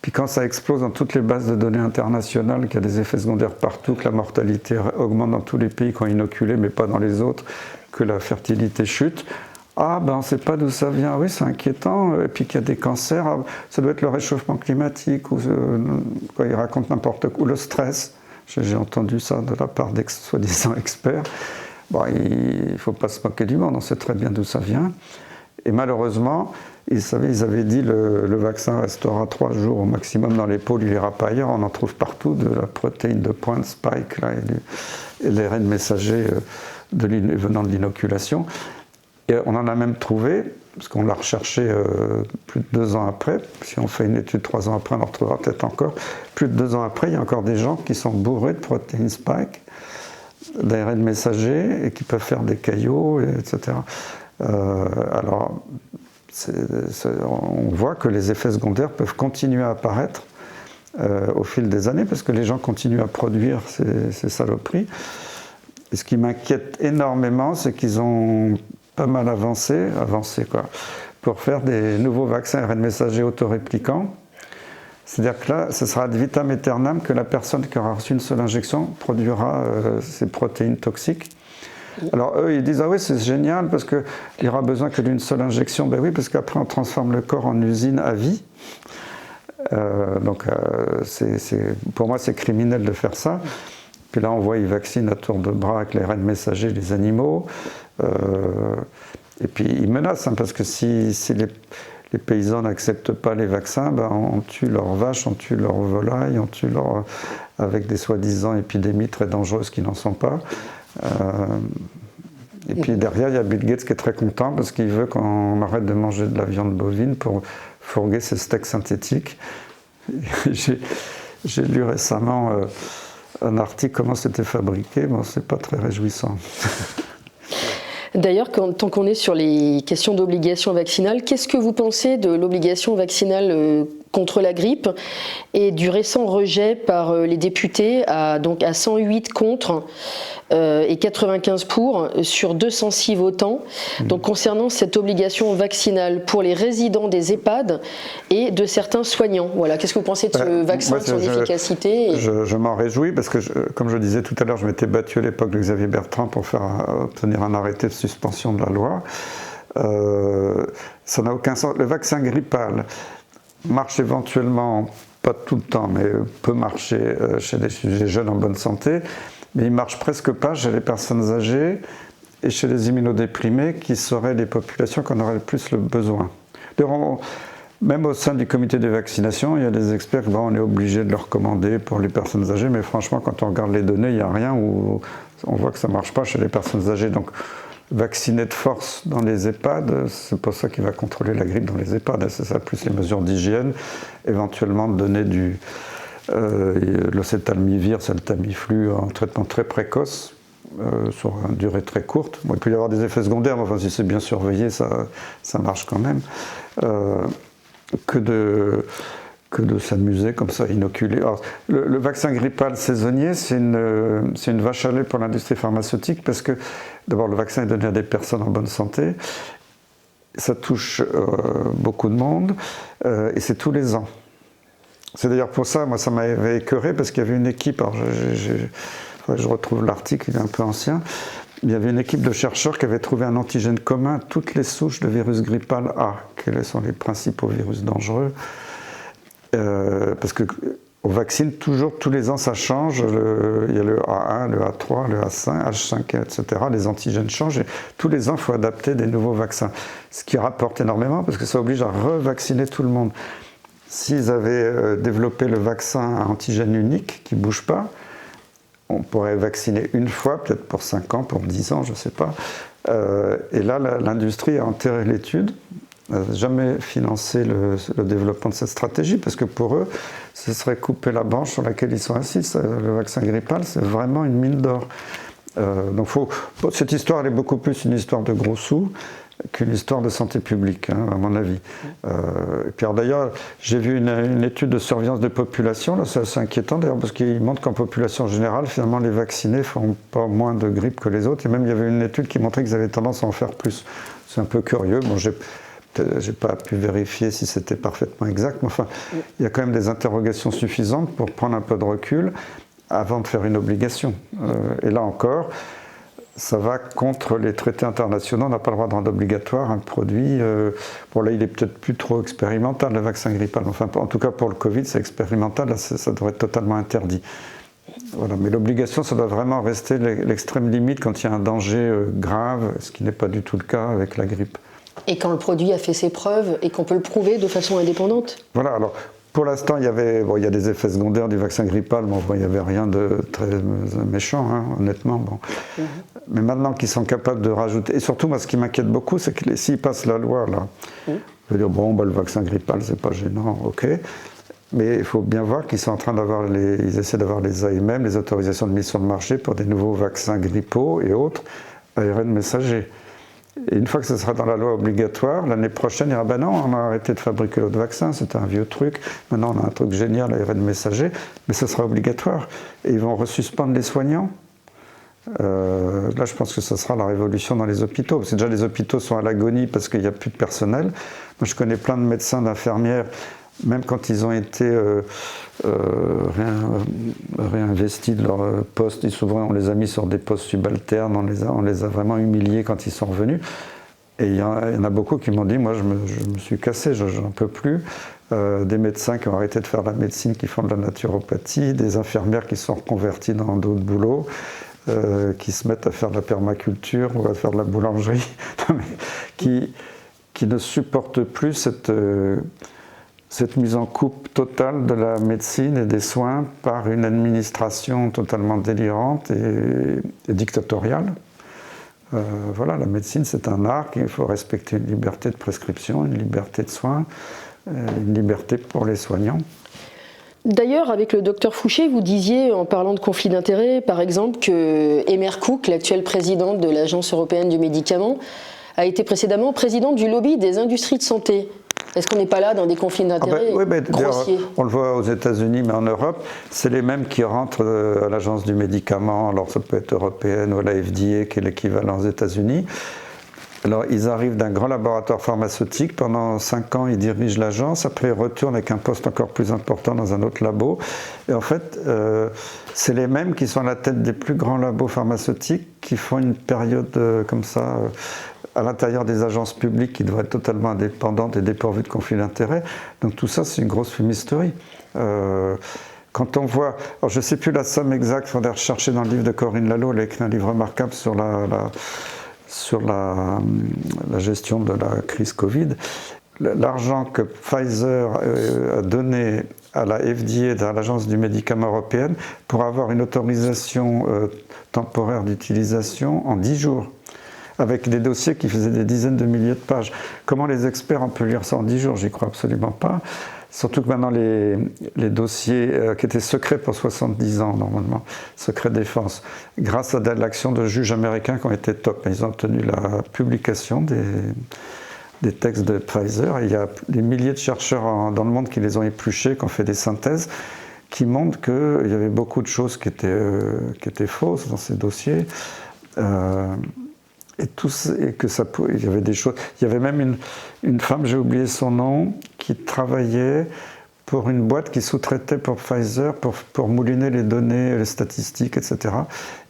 Puis quand ça explose dans toutes les bases de données internationales, qu'il y a des effets secondaires partout, que la mortalité augmente dans tous les pays qui ont inoculé, mais pas dans les autres, que la fertilité chute, ah ben on ne sait pas d'où ça vient, oui c'est inquiétant, et puis qu'il y a des cancers, ça doit être le réchauffement climatique, ou quand ils racontent n'importe quoi, ou le stress, j'ai entendu ça de la part des soi-disant experts. Bon, il ne faut pas se moquer du monde, on sait très bien d'où ça vient. Et malheureusement, ils avaient dit le vaccin restera 3 jours au maximum dans les pôles, il n'ira pas ailleurs. On en trouve partout, de la protéine de pointe, spike, là, et l'ARN messager venant de l'inoculation. Et on en a même trouvé, parce qu'on l'a recherché plus de 2 ans après. Si on fait une étude 3 ans après, on en retrouvera peut-être encore. Plus de 2 ans après, il y a encore des gens qui sont bourrés de protéines spike, d'ARN messager, et qui peuvent faire des caillots, etc. Alors, on voit que les effets secondaires peuvent continuer à apparaître au fil des années parce que les gens continuent à produire ces saloperies. Et ce qui m'inquiète énormément, c'est qu'ils ont pas mal avancé quoi, pour faire des nouveaux vaccins ARN messager autoréplicants. C'est-à-dire que là, ce sera ad vitam aeternam que la personne qui aura reçu une seule injection produira ces protéines toxiques. Alors eux, ils disent « Ah oui, c'est génial parce qu'il n'y aura besoin que d'une seule injection. » Ben oui, parce qu'après, on transforme le corps en usine à vie. Pour moi, c'est criminel de faire ça. Puis là, on voit, ils vaccinent à tour de bras avec l'ARN messager les animaux. Et puis, ils menacent, hein, parce que si les paysans n'acceptent pas les vaccins, ben, on tue leurs vaches, on tue leurs volailles, on tue avec des soi-disant épidémies très dangereuses qui n'en sont pas. Et puis derrière, il y a Bill Gates qui est très content parce qu'il veut qu'on arrête de manger de la viande bovine pour fourguer ses steaks synthétiques. J'ai lu récemment un article comment c'était fabriqué, bon, c'est pas très réjouissant. D'ailleurs, tant qu'on est sur les questions d'obligation vaccinale, qu'est-ce que vous pensez de l'obligation vaccinale contre la grippe et du récent rejet par les députés à 108 contre et 95 pour sur 206 votants, donc concernant cette obligation vaccinale pour les résidents des EHPAD et de certains soignants. Voilà, qu'est-ce que vous pensez de ce vaccin, de son efficacité Je m'en réjouis parce que, comme je disais tout à l'heure, je m'étais battu à l'époque de Xavier Bertrand pour obtenir un arrêté de suspension de la loi. Ça n'a aucun sens. Le vaccin grippal marche éventuellement, pas tout le temps, mais peut marcher chez des sujets jeunes en bonne santé, mais il ne marche presque pas chez les personnes âgées et chez les immunodéprimés qui seraient les populations qu'on aurait le plus le besoin. Même au sein du comité de vaccination, il y a des experts on est obligé de le recommander pour les personnes âgées, mais franchement, quand on regarde les données, il n'y a rien où on voit que ça ne marche pas chez les personnes âgées. Donc, vacciner de force dans les EHPAD, c'est pas ça qui va contrôler la grippe dans les EHPAD, c'est ça, plus les mesures d'hygiène, éventuellement donner l'océtalmivir, c'est le Tamiflu, en traitement très précoce, sur une durée très courte. Bon, il peut y avoir des effets secondaires, mais enfin, si c'est bien surveillé, ça marche quand même. Que de s'amuser comme ça, inoculer. Alors, le vaccin grippal saisonnier, c'est une vache à lait pour l'industrie pharmaceutique parce que, d'abord, le vaccin est donné à des personnes en bonne santé, ça touche beaucoup de monde, et c'est tous les ans. C'est d'ailleurs pour ça, moi, ça m'avait écœuré parce qu'il y avait une équipe, alors je retrouve l'article, il est un peu ancien, il y avait une équipe de chercheurs qui avait trouvé un antigène commun à toutes les souches de virus grippal A, quels sont les principaux virus dangereux. Parce qu'on vaccine toujours, tous les ans ça change, il y a le A1, le A3, le A5, H5, etc. Les antigènes changent et tous les ans il faut adapter des nouveaux vaccins. Ce qui rapporte énormément parce que ça oblige à revacciner tout le monde. S'ils avaient développé le vaccin à antigène unique qui ne bouge pas, on pourrait vacciner une fois, peut-être pour 5 ans, pour 10 ans, je ne sais pas. Et là, l'industrie a enterré l'étude, n'a jamais financé le développement de cette stratégie, parce que pour eux, ce serait couper la branche sur laquelle ils sont assis. Le vaccin grippal, c'est vraiment une mine d'or. Donc cette histoire, elle est beaucoup plus une histoire de gros sous qu'une histoire de santé publique, hein, à mon avis. Et puis d'ailleurs, j'ai vu une étude de surveillance de population, là, c'est assez inquiétant d'ailleurs, parce qu'il montre qu'en population générale, finalement, les vaccinés ne font pas moins de grippe que les autres, et même il y avait une étude qui montrait qu'ils avaient tendance à en faire plus. C'est un peu curieux, bon, j'ai pas pu vérifier si c'était parfaitement exact, mais enfin, il y a quand même des interrogations suffisantes pour prendre un peu de recul avant de faire une obligation. Et là encore, ça va contre les traités internationaux. On n'a pas le droit de rendre obligatoire un produit. Bon, là, il est peut-être plus trop expérimental, le vaccin grippal. Enfin, en tout cas, pour le Covid, c'est expérimental. Là, ça devrait être totalement interdit. Voilà. Mais l'obligation, ça doit vraiment rester l'extrême limite quand il y a un danger grave, ce qui n'est pas du tout le cas avec la grippe. Et quand le produit a fait ses preuves et qu'on peut le prouver de façon indépendante. Voilà. Alors, pour l'instant, il y a des effets secondaires du vaccin grippal, mais il n'y avait rien de très méchant, hein, honnêtement. Bon. Mais maintenant qu'ils sont capables de rajouter, et surtout, moi, ce qui m'inquiète beaucoup, c'est que s'ils passent la loi, là, je veux dire, le vaccin grippal, c'est pas gênant, ok. Mais il faut bien voir qu'ils sont en train ils essaient d'avoir les AMM, les autorisations de mise sur le marché pour des nouveaux vaccins grippaux et autres, ARN messager. Et une fois que ce sera dans la loi obligatoire, l'année prochaine, il y aura ben non, on a arrêté de fabriquer l'autre vaccin, c'était un vieux truc, maintenant on a un truc génial, ARN messager, mais ce sera obligatoire. Et ils vont resuspendre les soignants. Là, je pense que ce sera la révolution dans les hôpitaux, parce que déjà les hôpitaux sont à l'agonie parce qu'il n'y a plus de personnel. Moi, je connais plein de médecins, d'infirmières, même quand ils ont été réinvestis de leur poste, et souvent on les a mis sur des postes subalternes, on les a vraiment humiliés quand ils sont revenus. Et il y en a beaucoup qui m'ont dit, moi je me suis cassé, j'en peux plus. Des médecins qui ont arrêté de faire de la médecine, qui font de la naturopathie, des infirmières qui sont reconverties dans d'autres boulots, qui se mettent à faire de la permaculture ou à faire de la boulangerie, qui ne supportent plus cette mise en coupe totale de la médecine et des soins par une administration totalement délirante et dictatoriale. Voilà, la médecine, c'est un art, il faut respecter une liberté de prescription, une liberté de soins, une liberté pour les soignants. D'ailleurs, avec le docteur Fouché, vous disiez, en parlant de conflit d'intérêts, par exemple, que Emer Cook, l'actuel président de l'Agence européenne du médicament, a été précédemment président du lobby des industries de santé. Est-ce qu'on n'est pas là dans des conflits d'intérêts grossiers ? On le voit aux États-Unis, mais en Europe, c'est les mêmes qui rentrent à l'Agence du médicament. Alors ça peut être européenne ou la FDA, qui est l'équivalent aux États-Unis. Alors ils arrivent d'un grand laboratoire pharmaceutique, pendant 5 ans ils dirigent l'agence, après ils retournent avec un poste encore plus important dans un autre labo. Et en fait, c'est les mêmes qui sont à la tête des plus grands labos pharmaceutiques qui font une période comme ça à l'intérieur des agences publiques qui devraient être totalement indépendantes et dépourvues de conflits d'intérêts. Donc tout ça, c'est une grosse fumisterie. Quand on voit, alors je ne sais plus la somme exacte, il faudrait rechercher dans le livre de Corinne Lalo, elle a écrit un livre remarquable sur la gestion de la crise Covid. L'argent que Pfizer a donné à la FDA, à l'Agence du médicament européenne, pour avoir une autorisation temporaire d'utilisation en 10 jours, avec des dossiers qui faisaient des dizaines de milliers de pages. Comment les experts ont pu lire ça en 10 jours ? J'y crois absolument pas. Surtout que maintenant, les dossiers qui étaient secrets pour 70 ans, normalement, secret défense, grâce à l'action de juges américains qui ont été top. Ils ont obtenu la publication des textes de Pfizer. Et il y a des milliers de chercheurs dans le monde qui les ont épluchés, qui ont fait des synthèses, qui montrent qu'il y avait beaucoup de choses qui étaient fausses dans ces dossiers. Et que ça pouvait, il y avait des choses. Il y avait même une femme, j'ai oublié son nom, qui travaillait pour une boîte qui sous-traitait pour Pfizer pour mouliner les données, les statistiques, etc.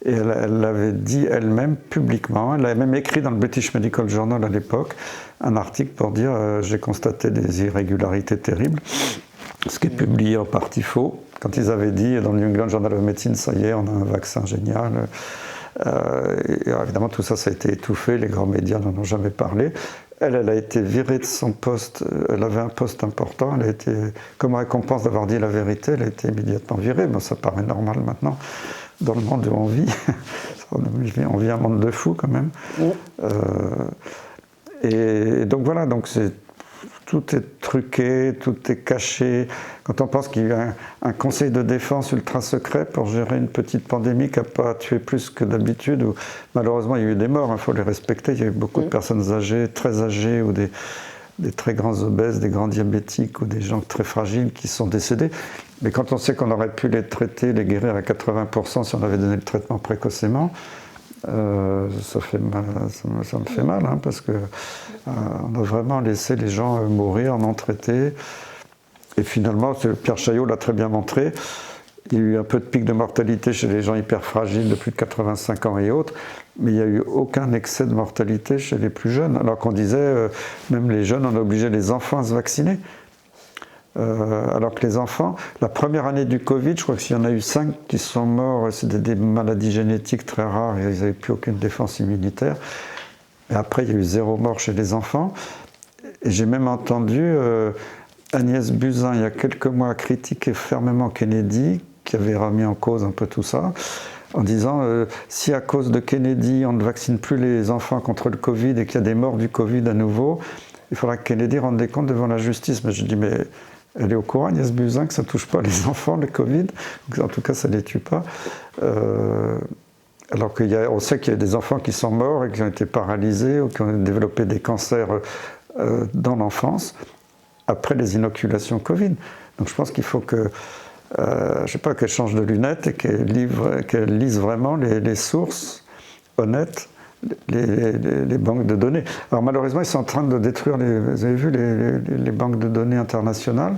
Et elle l'avait dit elle-même publiquement. Elle avait même écrit dans le British Medical Journal à l'époque un article pour dire j'ai constaté des irrégularités terribles, ce qui est publié en partie faux. Quand ils avaient dit dans le New England Journal of Medicine, ça y est, on a un vaccin génial. Et évidemment, tout ça, ça a été étouffé, les grands médias n'en ont jamais parlé. Elle a été virée de son poste, elle avait un poste important, elle a été, comme récompense d'avoir dit la vérité, elle a été immédiatement virée, bon, ça paraît normal maintenant. dans le monde où on vit. On vit un monde de fous quand même. Et donc voilà, donc tout est truqué, tout est caché. Quand on pense qu'il y a un conseil de défense ultra secret pour gérer une petite pandémie qui n'a pas tué plus que d'habitude, où malheureusement il y a eu des morts, il faut les respecter. Il y a eu beaucoup de personnes âgées, très âgées, ou des très grands obèses, des grands diabétiques ou des gens très fragiles qui sont décédés. Mais quand on sait qu'on aurait pu les traiter, les guérir à 80% si on avait donné le traitement précocement, ça me fait mal, hein, parce qu'on a vraiment laissé les gens mourir non traités. Et finalement, Pierre Chaillot l'a très bien montré, il y a eu un peu de pic de mortalité chez les gens hyper fragiles de plus de 85 ans et autres, mais il n'y a eu aucun excès de mortalité chez les plus jeunes, alors qu'on disait, même les jeunes, on a obligé les enfants à se vacciner. Alors que les enfants, la première année du Covid, je crois qu'il y en a eu 5 qui sont morts, c'était des maladies génétiques très rares, et ils n'avaient plus aucune défense immunitaire. Et après, il y a eu 0 mort chez les enfants. Et j'ai même entendu Agnès Buzyn, il y a quelques mois, critiquer fermement Kennedy, qui avait remis en cause un peu tout ça, en disant si à cause de Kennedy, on ne vaccine plus les enfants contre le Covid et qu'il y a des morts du Covid à nouveau, il faudra que Kennedy rende des comptes devant la justice. Mais je dis, mais elle est au courant, Agnès Buzyn, que ça ne touche pas les enfants, le Covid, en tout cas ça ne les tue pas. Alors qu'on sait qu'il y a des enfants qui sont morts et qui ont été paralysés ou qui ont développé des cancers dans l'enfance après les inoculations Covid. Donc je pense qu'il faut que, je ne sais pas, qu'elle change de lunettes et qu'elle lise vraiment les sources honnêtes, les banques de données. Alors malheureusement, ils sont en train de détruire, vous avez vu, les banques de données internationales,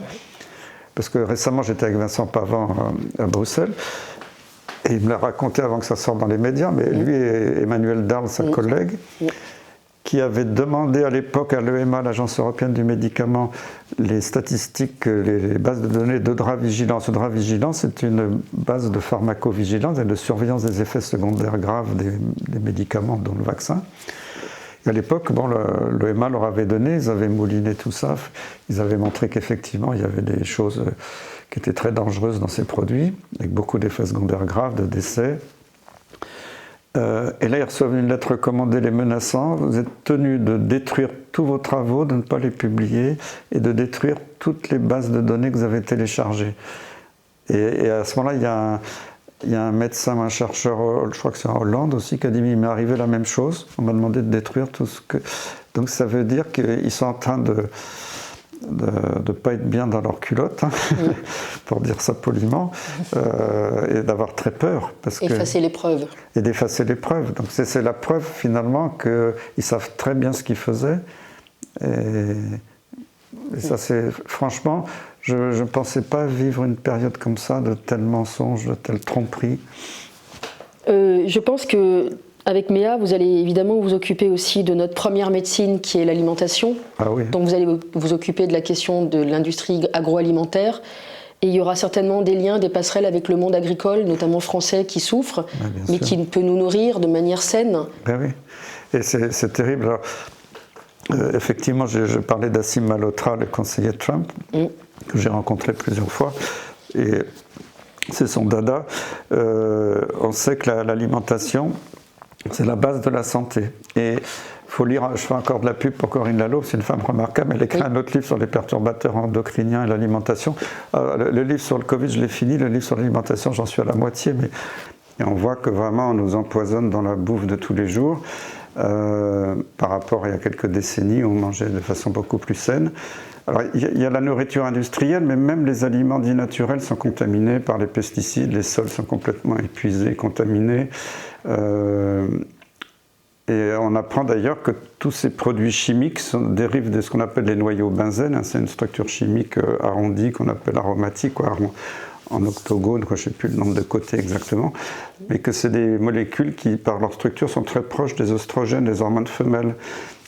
parce que récemment j'étais avec Vincent Pavant à Bruxelles, et il me l'a raconté avant que ça sorte dans les médias, mais lui et Emmanuel Darl, sa collègue, qui avait demandé à l'époque à l'EMA, l'Agence européenne du médicament, les statistiques, les bases de données de DRA-Vigilance. DRA-Vigilance, c'est une base de pharmacovigilance et de surveillance des effets secondaires graves des médicaments, dont le vaccin. Et à l'époque, l'EMA leur avait donné, ils avaient mouliné tout ça, ils avaient montré qu'effectivement, il y avait des choses qui étaient très dangereuses dans ces produits, avec beaucoup d'effets secondaires graves, de décès. Et là, ils reçoivent une lettre recommandée les menaçant. Vous êtes tenus de détruire tous vos travaux, de ne pas les publier et de détruire toutes les bases de données que vous avez téléchargées. Et à ce moment-là, il y a un médecin, un chercheur, je crois que c'est en Hollande aussi, qui a dit mais il m'est arrivé la même chose. On m'a demandé de détruire tout ce que. Donc ça veut dire qu'ils sont en train de ne pas être bien dans leur culotte, hein, pour dire ça poliment, et d'avoir très peur. Effacer les preuves. Et d'effacer les preuves. Donc c'est la preuve finalement qu'ils savent très bien ce qu'ils faisaient. Et ça c'est, franchement, je ne pensais pas vivre une période comme ça, de tels mensonges, de telles tromperies. Je pense que avec Méa, vous allez évidemment vous occuper aussi de notre première médecine qui est l'alimentation. Ah oui. Donc vous allez vous occuper de la question de l'industrie agroalimentaire. Et il y aura certainement des liens, des passerelles avec le monde agricole, notamment français, qui souffre, mais qui peut nous nourrir de manière saine. Ben oui, et c'est terrible. Alors, effectivement, je parlais d'Assim Malhotra, le conseiller Trump, que j'ai rencontré plusieurs fois. Et c'est son dada. On sait que l'alimentation, c'est la base de la santé. Et il faut lire, je fais encore de la pub pour Corinne Lalo, c'est une femme remarquable, elle écrit un autre livre sur les perturbateurs endocriniens et l'alimentation. Le livre sur le Covid, je l'ai fini, le livre sur l'alimentation, j'en suis à la moitié, mais et on voit que vraiment on nous empoisonne dans la bouffe de tous les jours. Par rapport à il y a quelques décennies, on mangeait de façon beaucoup plus saine. Alors, il y a la nourriture industrielle, mais même les aliments dits naturels sont contaminés par les pesticides, les sols sont complètement épuisés, contaminés. Et on apprend d'ailleurs que tous ces produits chimiques dérivent de ce qu'on appelle les noyaux benzène, hein, c'est une structure chimique arrondie qu'on appelle aromatique, quoi, en octogone, je ne sais plus le nombre de côtés exactement, mais que c'est des molécules qui, par leur structure, sont très proches des oestrogènes, des hormones femelles.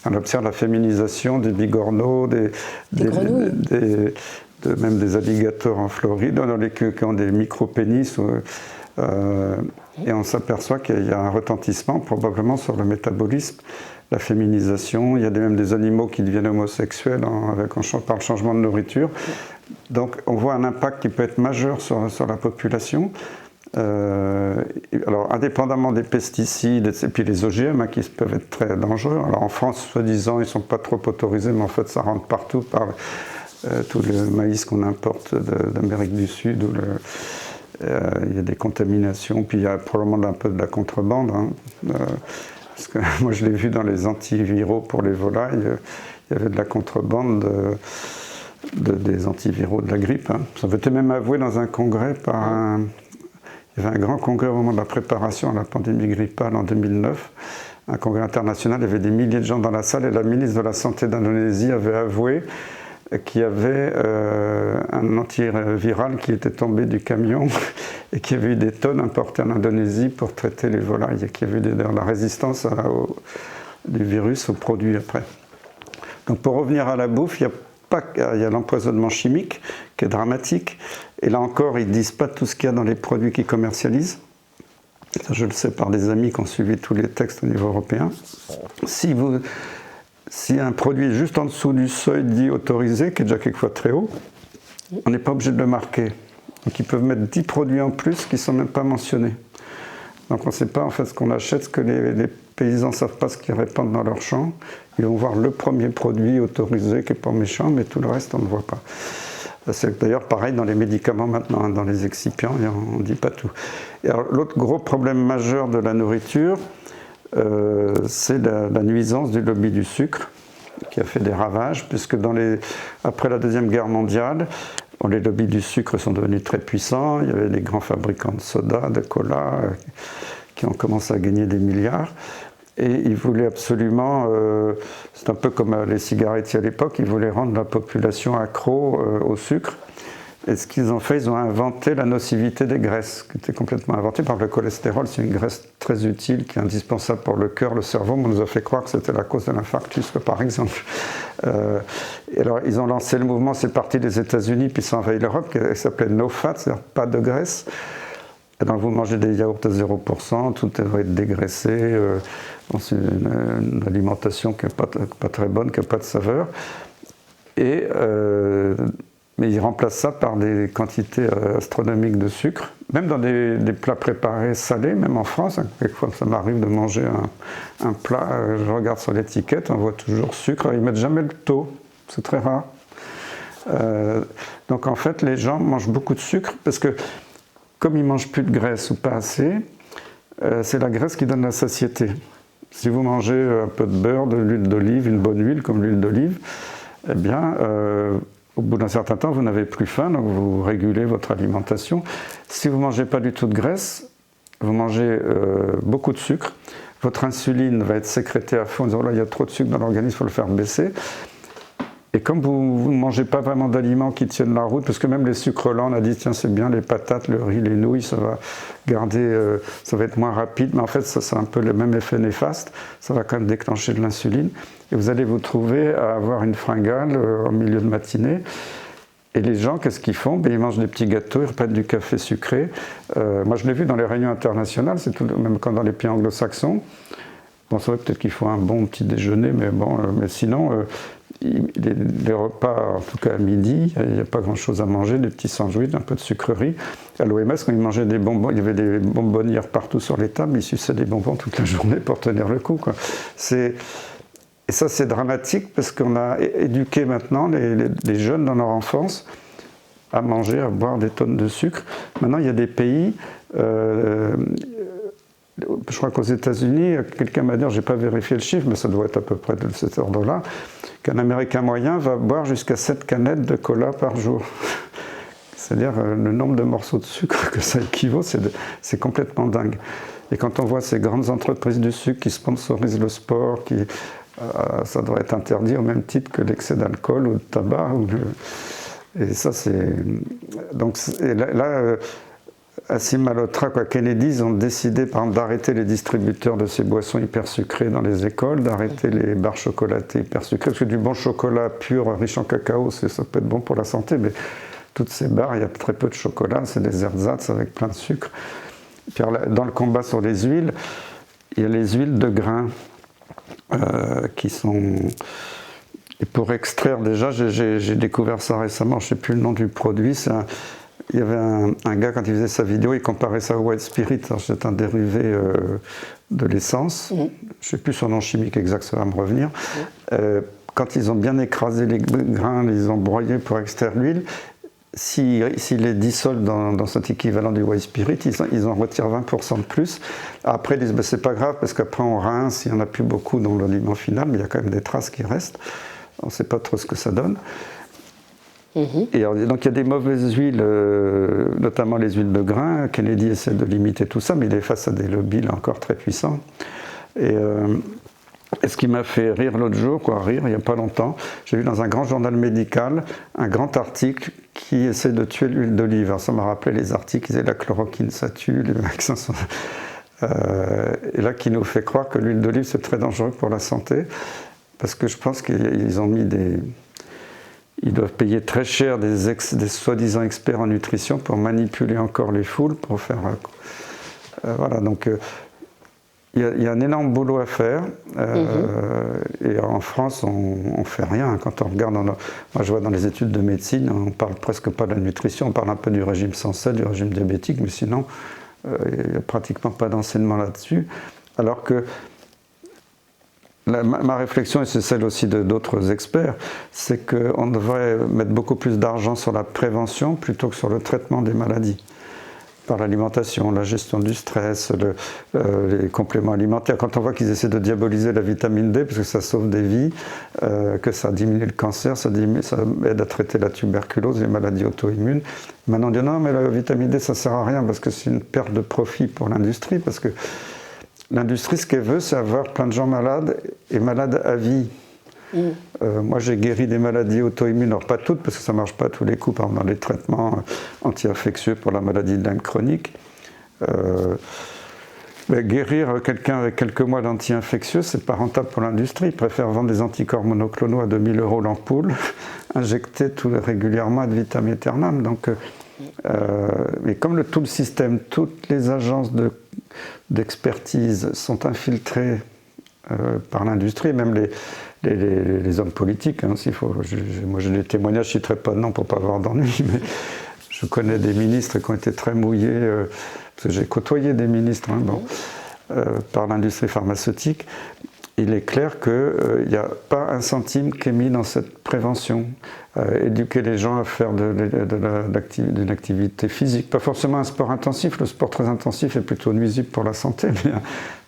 On observe la féminisation des bigorneaux, même des alligators en Floride, qui ont des micro-pénis. Et on s'aperçoit qu'il y a un retentissement probablement sur le métabolisme, la féminisation. Il y a même des animaux qui deviennent homosexuels par le changement de nourriture. Donc on voit un impact qui peut être majeur sur la population. Alors, indépendamment des pesticides et puis les OGM qui peuvent être très dangereux. Alors, en France, soi-disant, ils ne sont pas trop autorisés, mais en fait, ça rentre partout par tout le maïs qu'on importe d'Amérique du Sud. Où il y a des contaminations, puis il y a probablement un peu de la contrebande. Parce que moi, je l'ai vu dans les antiviraux pour les volailles, il y avait de la contrebande des antiviraux de la grippe. Ça avait été même avoué dans un congrès par il y avait un grand congrès au moment de la préparation à la pandémie grippale en 2009, un congrès international, il y avait des milliers de gens dans la salle et la ministre de la Santé d'Indonésie avait avoué qu'il y avait un antiviral qui était tombé du camion et qu'il y avait eu des tonnes importées en Indonésie pour traiter les volailles et qu'il y avait d'ailleurs la résistance du virus aux produits après. Donc pour revenir à la bouffe, il y a l'empoisonnement chimique qui est dramatique. Et là encore, ils ne disent pas tout ce qu'il y a dans les produits qu'ils commercialisent. Ça, je le sais par des amis qui ont suivi tous les textes au niveau européen. Si un produit est juste en dessous du seuil dit autorisé, qui est déjà quelquefois très haut, on n'est pas obligé de le marquer. Donc ils peuvent mettre 10 produits en plus qui ne sont même pas mentionnés. Donc on ne sait pas en fait ce qu'on achète, ce que les paysans ne savent pas ce qu'ils répandent dans leurs champs. Ils vont voir le premier produit autorisé qui n'est pas méchant, mais tout le reste on ne voit pas. C'est d'ailleurs pareil dans les médicaments maintenant, dans les excipients, on ne dit pas tout. Et alors, l'autre gros problème majeur de la nourriture, c'est la nuisance du lobby du sucre, qui a fait des ravages, puisque après la Deuxième Guerre mondiale, les lobbies du sucre sont devenus très puissants. Il y avait des grands fabricants de soda, de cola, qui ont commencé à gagner des milliards. Et ils voulaient absolument, c'est un peu comme les cigarettiers à l'époque, ils voulaient rendre la population accro au sucre. Et ce qu'ils ont fait, ils ont inventé la nocivité des graisses, qui était complètement inventée. Par exemple, le cholestérol, c'est une graisse très utile, qui est indispensable pour le cœur, le cerveau. On nous a fait croire que c'était la cause de l'infarctus, par exemple. Et alors, ils ont lancé le mouvement, c'est parti des États-Unis, puis ça envahit l'Europe, qui s'appelait No Fat, c'est-à-dire pas de graisse. Et donc, vous mangez des yaourts à 0%, tout devrait être dégraissé. C'est une alimentation qui n'est pas très bonne, qui n'a pas de saveur. Mais ils remplacent ça par des quantités astronomiques de sucre, même dans des plats préparés salés, même en France. Quelquefois, ça m'arrive de manger un plat, je regarde sur l'étiquette, on voit toujours sucre, ils ne mettent jamais le taux, c'est très rare. Donc en fait, les gens mangent beaucoup de sucre parce que, comme ils ne mangent plus de graisse ou pas assez, c'est la graisse qui donne la satiété. Si vous mangez un peu de beurre, de l'huile d'olive, une bonne huile comme l'huile d'olive, eh bien, au bout d'un certain temps, vous n'avez plus faim, donc vous régulez votre alimentation. Si vous ne mangez pas du tout de graisse, vous mangez beaucoup de sucre, votre insuline va être sécrétée à fond, en disant là, il y a trop de sucre dans l'organisme, il faut le faire baisser. Et comme vous ne mangez pas vraiment d'aliments qui tiennent la route, parce que même les sucres lents, on a dit tiens c'est bien, les patates, le riz, les nouilles, ça va garder, ça va être moins rapide, mais en fait ça c'est un peu le même effet néfaste, ça va quand même déclencher de l'insuline, et vous allez vous trouver à avoir une fringale en milieu de matinée. Et les gens, qu'est-ce qu'ils font? Ils mangent des petits gâteaux, ils reprennent du café sucré. Moi je l'ai vu dans les réunions internationales, c'est tout, même quand dans les pays anglo-saxons. Bon, c'est vrai peut-être qu'il faut un bon petit déjeuner, mais sinon, les repas, en tout cas à midi, il n'y a pas grand-chose à manger, des petits sandwichs, un peu de sucrerie. À l'OMS, quand ils mangeaient des bonbons, il y avait des bonbonnières partout sur les tables, ils suçaient des bonbons toute la journée pour tenir le coup, quoi. Et ça, c'est dramatique parce qu'on a éduqué maintenant les jeunes dans leur enfance à manger, à boire des tonnes de sucre. Maintenant, il y a des pays... je crois qu'aux États-Unis, quelqu'un m'a dit, je n'ai pas vérifié le chiffre, mais ça doit être à peu près de cet ordre-là, qu'un Américain moyen va boire jusqu'à 7 canettes de cola par jour. C'est-à-dire le nombre de morceaux de sucre que ça équivaut, c'est complètement dingue. Et quand on voit ces grandes entreprises du sucre qui sponsorisent le sport, ça doit être interdit au même titre que l'excès d'alcool ou de tabac. Et ça, c'est... Donc là Hassim Malhotra, Kennedy, ils ont décidé par exemple d'arrêter les distributeurs de ces boissons hyper sucrées dans les écoles, d'arrêter les barres chocolatées hyper sucrées, parce que du bon chocolat pur, riche en cacao, ça peut être bon pour la santé, mais toutes ces barres, il y a très peu de chocolat, c'est des ersatz avec plein de sucre. Puis dans le combat sur les huiles, il y a les huiles de grains qui sont... Et pour extraire, déjà, j'ai découvert ça récemment, je ne sais plus le nom du produit, c'est il y avait un gars, quand il faisait sa vidéo, il comparait ça au White Spirit. C'est un dérivé de l'essence. Je ne sais plus son nom chimique exact, ça va me revenir. Quand ils ont bien écrasé les grains, les ont broyés pour extraire l'huile, s'il est dissole dans cet équivalent du White Spirit, ils en retirent 20% de plus. Après, ils disent ben, c'est pas grave parce qu'après on rince, il n'y en a plus beaucoup dans l'aliment final, mais il y a quand même des traces qui restent. On ne sait pas trop ce que ça donne. Et alors, donc il y a des mauvaises huiles, notamment les huiles de grain. Kennedy essaie de limiter tout ça, mais il est face à des lobbies là, encore très puissants. Et ce qui m'a fait rire l'autre jour, il n'y a pas longtemps, j'ai vu dans un grand journal médical un grand article qui essaie de tuer l'huile d'olive. Alors ça m'a rappelé les articles qui disaient la chloroquine ça tue, les vaccins sont... et là qui nous fait croire que l'huile d'olive c'est très dangereux pour la santé, parce que je pense qu'ils ont mis des... Ils doivent payer très cher des soi-disant experts en nutrition pour manipuler encore les foules, pour faire... voilà, donc il y a un énorme boulot à faire. Et en France, on ne fait rien. Quand on regarde, moi je vois dans les études de médecine, on ne parle presque pas de la nutrition, on parle un peu du régime sans sel, du régime diabétique, mais sinon, il n'y a pratiquement pas d'enseignement là-dessus. Alors que ma réflexion, et c'est celle aussi d'autres experts, c'est qu'on devrait mettre beaucoup plus d'argent sur la prévention plutôt que sur le traitement des maladies. Par l'alimentation, la gestion du stress, les compléments alimentaires. Quand on voit qu'ils essaient de diaboliser la vitamine D, parce que ça sauve des vies, que ça diminue le cancer, ça aide à traiter la tuberculose, les maladies auto-immunes. Maintenant on dit non, mais la vitamine D ça ne sert à rien parce que c'est une perte de profit pour l'industrie, parce que l'industrie, ce qu'elle veut, c'est avoir plein de gens malades et malades à vie. Moi, j'ai guéri des maladies auto-immunes, alors pas toutes, parce que ça ne marche pas à tous les coups, par exemple dans les traitements anti-infectieux pour la maladie de Lyme chronique. Mais guérir quelqu'un avec quelques mois d'anti-infectieux, c'est pas rentable pour l'industrie. Ils préfèrent vendre des anticorps monoclonaux à 2000 € l'ampoule, injectés régulièrement ad vitam aeternam. Donc, mais comme tout le système, toutes les agences d'expertise sont infiltrées par l'industrie, même les hommes politiques, hein, moi j'ai des témoignages, je ne citerai pas de nom pour ne pas avoir d'ennui, mais je connais des ministres qui ont été très mouillés, parce que j'ai côtoyé des ministres par l'industrie pharmaceutique. Il est clair qu'il n'y a pas un centime qui est mis dans cette prévention. Éduquer les gens à faire d'une activité physique, pas forcément un sport intensif, le sport très intensif est plutôt nuisible pour la santé, mais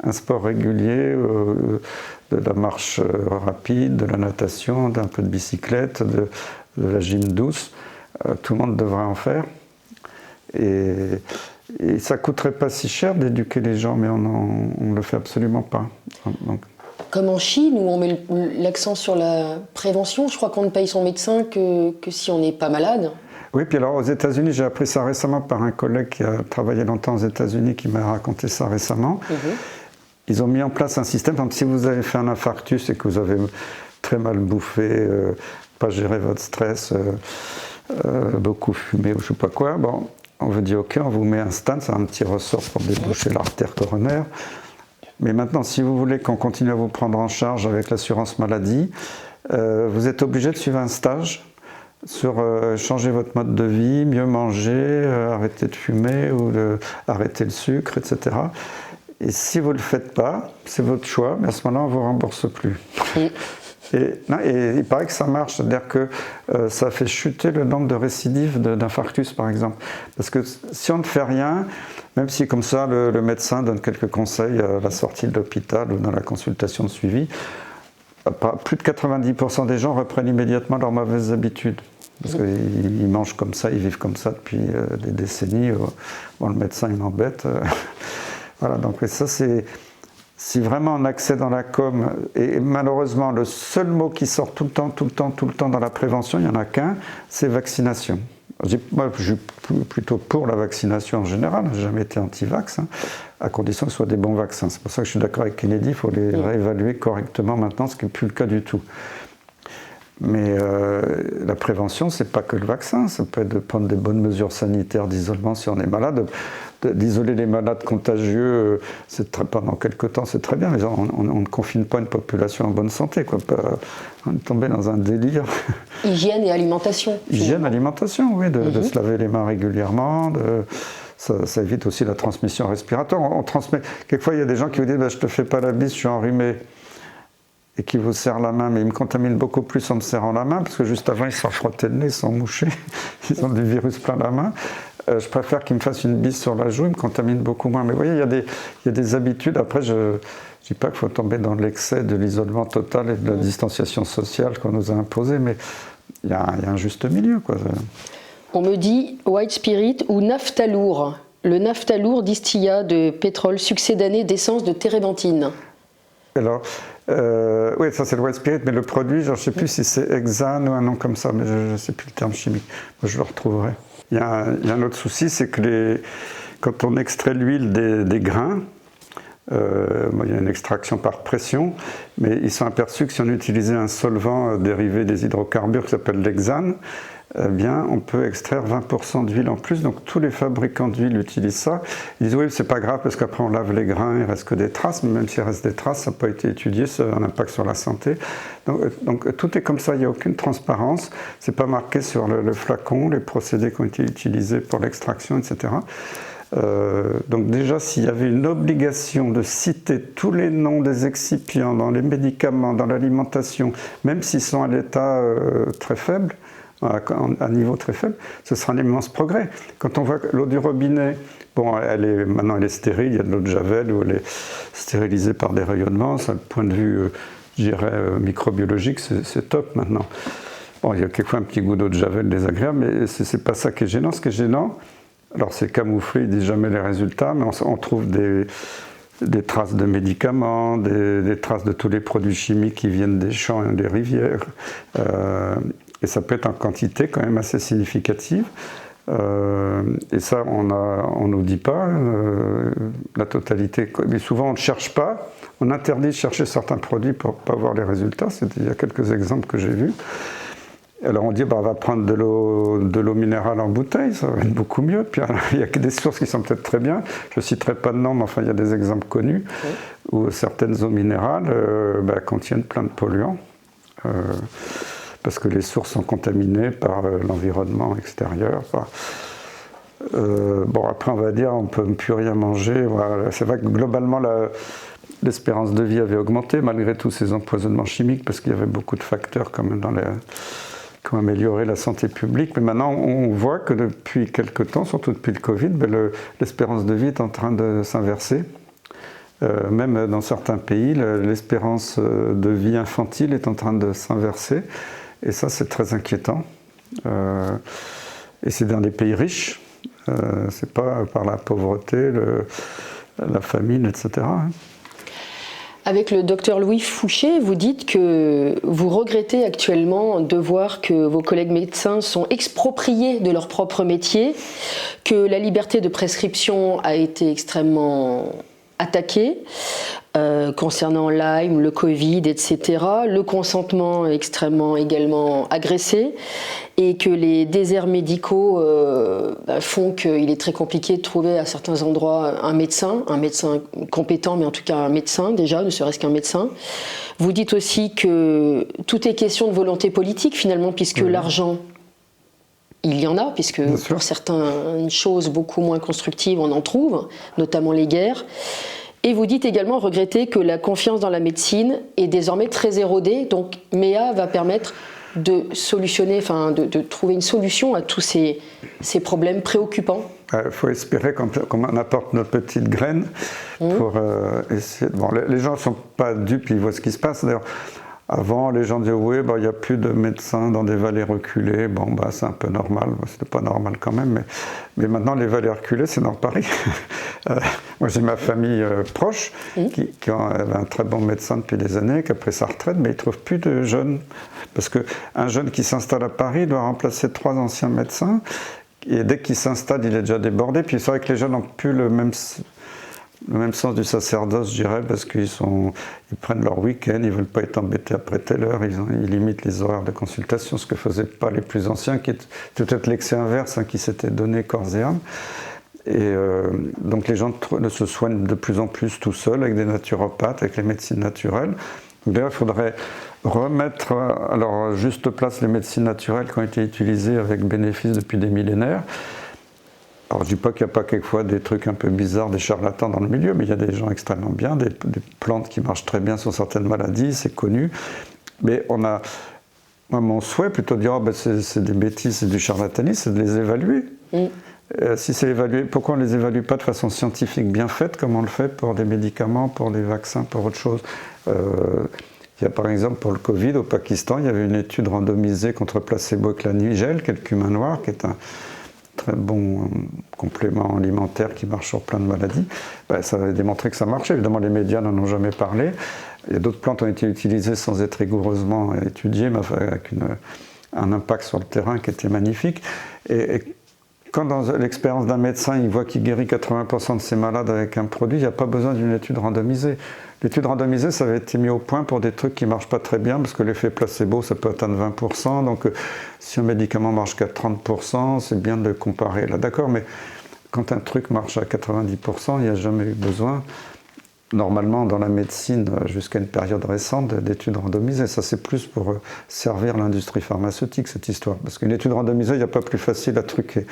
un sport régulier, de la marche rapide, de la natation, d'un peu de bicyclette, de la gym douce, tout le monde devrait en faire. Et ça ne coûterait pas si cher d'éduquer les gens, mais on ne le fait absolument pas. Donc, comme en Chine, où on met l'accent sur la prévention, je crois qu'on ne paye son médecin que si on n'est pas malade. Oui, puis alors aux États-Unis, j'ai appris ça récemment par un collègue qui a travaillé longtemps aux États-Unis, qui m'a raconté ça récemment. Ils ont mis en place un système, donc si vous avez fait un infarctus et que vous avez très mal bouffé, pas géré votre stress, beaucoup fumé ou je ne sais pas quoi, bon, on vous dit ok, on vous met un stent, c'est un petit ressort pour déboucher l'artère coronaire. Mais maintenant, si vous voulez qu'on continue à vous prendre en charge avec l'assurance maladie, vous êtes obligé de suivre un stage sur changer votre mode de vie, mieux manger, arrêter de fumer ou arrêter le sucre, etc. Et si vous ne le faites pas, c'est votre choix, mais à ce moment-là, on ne vous rembourse plus. Et il paraît que ça marche, c'est-à-dire que ça fait chuter le nombre de récidives d'infarctus, par exemple. Parce que si on ne fait rien, même si comme ça le médecin donne quelques conseils à la sortie de l'hôpital ou dans la consultation de suivi, plus de 90% des gens reprennent immédiatement leurs mauvaises habitudes. Parce qu'ils mangent comme ça, ils vivent comme ça depuis des décennies. Bon, le médecin, il m'embête. Voilà, donc ça c'est... Si vraiment on accède dans la com, et malheureusement le seul mot qui sort tout le temps dans la prévention, il n'y en a qu'un, c'est vaccination. Moi je suis plutôt pour la vaccination en général, je n'ai jamais été anti-vax, à condition que ce soit des bons vaccins. C'est pour ça que je suis d'accord avec Kennedy, il faut les réévaluer correctement maintenant, ce qui n'est plus le cas du tout. Mais la prévention, c'est pas que le vaccin, ça peut être de prendre des bonnes mesures sanitaires d'isolement si on est malade, d'isoler les malades contagieux pendant quelques temps, c'est très bien, mais on ne confine pas une population en bonne santé, quoi. On est tombé dans un délire. Hygiène et alimentation. Hygiène, alimentation, oui, de se laver les mains régulièrement, ça évite aussi la transmission respiratoire. On transmet. Quelquefois, il y a des gens qui vous disent je ne te fais pas la bise, je suis enrhumé, et qui vous serrent la main, mais ils me contaminent beaucoup plus en me serrant la main, parce que juste avant, ils se sont frottés le nez, ils sont mouchés, ils ont du virus plein la main. Je préfère qu'ils me fassent une bise sur la joue, ils me contaminent beaucoup moins. Mais vous voyez, il y a des habitudes. Après, je ne dis pas qu'il faut tomber dans l'excès de l'isolement total et de la distanciation sociale qu'on nous a imposée, mais il y a un juste milieu, quoi. On me dit White Spirit ou Naftalour. Le Naftalour, distillat de pétrole succédané d'essence de térébenthine. Alors, oui, ça c'est le White Spirit, mais le produit, je ne sais plus si c'est hexane ou un nom comme ça, mais je ne sais plus le terme chimique. Moi, je le retrouverai. Il y a un autre souci, c'est que quand on extrait l'huile des grains, il y a une extraction par pression, mais ils sont aperçus que si on utilisait un solvant dérivé des hydrocarbures qui s'appelle l'hexane, eh bien, on peut extraire 20% d'huile en plus. Donc tous les fabricants d'huile utilisent ça. Ils disent oui, c'est pas grave parce qu'après on lave les grains, il reste que des traces. Mais même s'il reste des traces, ça n'a pas été étudié, ça a un impact sur la santé. Donc tout est comme ça, il n'y a aucune transparence. C'est pas marqué sur le flacon, les procédés qui ont été utilisés pour l'extraction, etc. Donc déjà, s'il y avait une obligation de citer tous les noms des excipients dans les médicaments, dans l'alimentation, même s'ils sont à l'état très faible, à un niveau très faible, ce sera un immense progrès. Quand on voit l'eau du robinet, bon, maintenant elle est stérile, il y a de l'eau de Javel où elle est stérilisée par des rayonnements, ça, du point de vue, je dirais, microbiologique, c'est top maintenant. Bon, il y a quelquefois un petit goût d'eau de Javel désagréable, mais c'est pas ça qui est gênant. Ce qui est gênant, alors c'est camouflé, ils disent jamais les résultats, mais on trouve des traces de médicaments, des traces de tous les produits chimiques qui viennent des champs et des rivières. Et ça peut être en quantité quand même assez significative. Et ça, on nous dit pas la totalité. Mais souvent, on ne cherche pas. On interdit de chercher certains produits pour ne pas voir les résultats. Il y a quelques exemples que j'ai vus. Alors on dit on va prendre de l'eau minérale en bouteille, ça va être beaucoup mieux. Puis alors, il y a des sources qui sont peut-être très bien. Je ne citerai pas de nom, mais enfin il y a des exemples connus où certaines eaux minérales contiennent plein de polluants. Parce que les sources sont contaminées par l'environnement extérieur. Bon, après, on va dire, on ne peut plus rien manger. Voilà. C'est vrai que globalement, l'espérance de vie avait augmenté malgré tous ces empoisonnements chimiques, parce qu'il y avait beaucoup de facteurs quand même qui ont amélioré la santé publique. Mais maintenant, on voit que depuis quelques temps, surtout depuis le Covid, l'espérance de vie est en train de s'inverser. Même dans certains pays, l'espérance de vie infantile est en train de s'inverser. Et ça, c'est très inquiétant. Et c'est dans des pays riches. C'est pas par la pauvreté, la famine, etc. Avec le docteur Louis Fouché, vous dites que vous regrettez actuellement de voir que vos collègues médecins sont expropriés de leur propre métier, que la liberté de prescription a été extrêmement attaquée, concernant Lyme, le Covid, etc. Le consentement est extrêmement également agressé et que les déserts médicaux font qu'il est très compliqué de trouver à certains endroits un médecin compétent, mais en tout cas un médecin déjà, ne serait-ce qu'un médecin. Vous dites aussi que tout est question de volonté politique finalement, puisque l'argent, il y en a, puisque pour certaines choses beaucoup moins constructives, on en trouve, notamment les guerres. Et vous dites également regretter que la confiance dans la médecine est désormais très érodée. Donc MEA va permettre de solutionner, de trouver une solution à tous ces problèmes préoccupants. Il faut espérer qu'on apporte notre petite graine pour essayer. Bon, les gens ne sont pas dupes, ils voient ce qui se passe. D'ailleurs, avant, les gens disaient oui, il n'y a plus de médecins dans des vallées reculées. Bon, c'est un peu normal. C'était pas normal quand même, mais maintenant les vallées reculées, c'est dans Paris. Moi, j'ai ma famille proche qui avait un très bon médecin depuis des années, qui a pris sa retraite, mais il ne trouve plus de jeunes. Parce qu'un jeune qui s'installe à Paris doit remplacer 3 anciens médecins. Et dès qu'il s'installe, il est déjà débordé. Puis c'est vrai que les jeunes n'ont plus le même le même sens du sacerdoce, je dirais, parce qu'ils prennent leur week-end, ils ne veulent pas être embêtés après telle heure, ils limitent les horaires de consultation, ce que ne faisaient pas les plus anciens, qui étaient peut-être l'excès inverse, qui s'étaient donné corps et âme. Et donc les gens se soignent de plus en plus tout seuls, avec des naturopathes, avec les médecines naturelles. D'ailleurs, il faudrait remettre à leur juste place les médecines naturelles qui ont été utilisées avec bénéfice depuis des millénaires. Alors je ne dis pas qu'il n'y a pas quelquefois des trucs un peu bizarres, des charlatans dans le milieu, mais il y a des gens extrêmement bien, des plantes qui marchent très bien sur certaines maladies, c'est connu. Mais moi, mon souhait, plutôt de dire c'est des bêtises, c'est du charlatanisme, c'est de les évaluer. Si c'est évalué, pourquoi on ne les évalue pas de façon scientifique bien faite, comme on le fait pour des médicaments, pour des vaccins, pour autre chose. Il y a par exemple pour le Covid au Pakistan, il y avait une étude randomisée contre placebo et clanigel, qui est le cumin noir, qui est un très bon complément alimentaire qui marche sur plein de maladies. Ça avait démontré que ça marchait. Évidemment, les médias n'en ont jamais parlé. Il y a d'autres plantes qui ont été utilisées sans être rigoureusement étudiées, mais avec un impact sur le terrain qui était magnifique. Et quand dans l'expérience d'un médecin, il voit qu'il guérit 80% de ses malades avec un produit, il n'y a pas besoin d'une étude randomisée. L'étude randomisée, ça avait été mis au point pour des trucs qui ne marchent pas très bien, parce que l'effet placebo, ça peut atteindre 20%. Donc, si un médicament marche qu'à 30%, c'est bien de le comparer. Là, d'accord, mais quand un truc marche à 90%, il n'y a jamais eu besoin, normalement, dans la médecine, jusqu'à une période récente, d'études randomisées. Ça, c'est plus pour servir l'industrie pharmaceutique, cette histoire. Parce qu'une étude randomisée, il n'y a pas plus facile à truquer.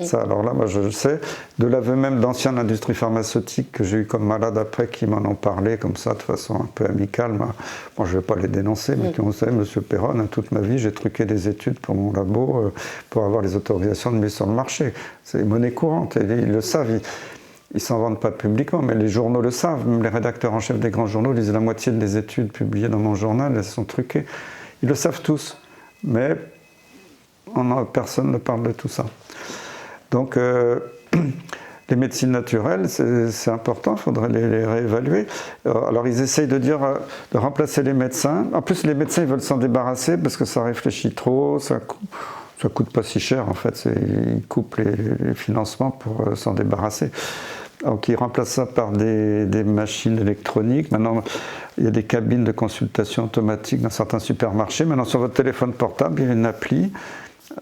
Ça, alors là, moi, je sais, de l'aveu même d'anciens de l'industrie pharmaceutique que j'ai eu comme malade après, qui m'en ont parlé comme ça, de façon un peu amicale. Moi, je ne vais pas les dénoncer, mais qui ont dit, Monsieur Perron, toute ma vie, j'ai truqué des études pour mon labo, pour avoir les autorisations de mise sur le marché. C'est monnaie courante, et ils le savent. Ils s'en vendent pas publiquement, mais les journaux le savent. Même les rédacteurs en chef des grands journaux disent la moitié des études publiées dans mon journal, elles sont truquées. Ils le savent tous, mais personne ne parle de tout ça. Donc, les médecines naturelles, c'est important, il faudrait les réévaluer. Alors, ils essayent de dire, de remplacer les médecins. En plus, les médecins, ils veulent s'en débarrasser parce que ça réfléchit trop, ça coûte pas si cher, en fait. Ils coupent les financements pour s'en débarrasser. Donc ils remplacent ça par des machines électroniques. Maintenant, il y a des cabines de consultation automatique dans certains supermarchés. Maintenant, sur votre téléphone portable, il y a une appli.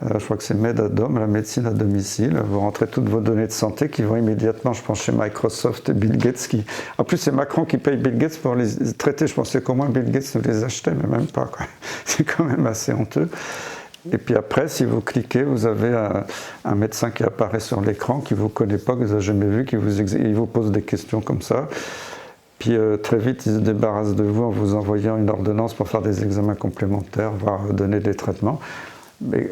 Je crois que c'est Medadom, la médecine à domicile. Vous rentrez toutes vos données de santé qui vont immédiatement, je pense, chez Microsoft et Bill Gates. En plus, c'est Macron qui paye Bill Gates pour les traiter. Je pensais qu'au moins Bill Gates nous les achetait, mais même pas, quoi. C'est quand même assez honteux. Et puis après, si vous cliquez, vous avez un médecin qui apparaît sur l'écran, qui ne vous connaît pas, que vous n'avez jamais vu, il vous pose des questions comme ça. Puis très vite, il se débarrasse de vous en vous envoyant une ordonnance pour faire des examens complémentaires, voire donner des traitements. Mais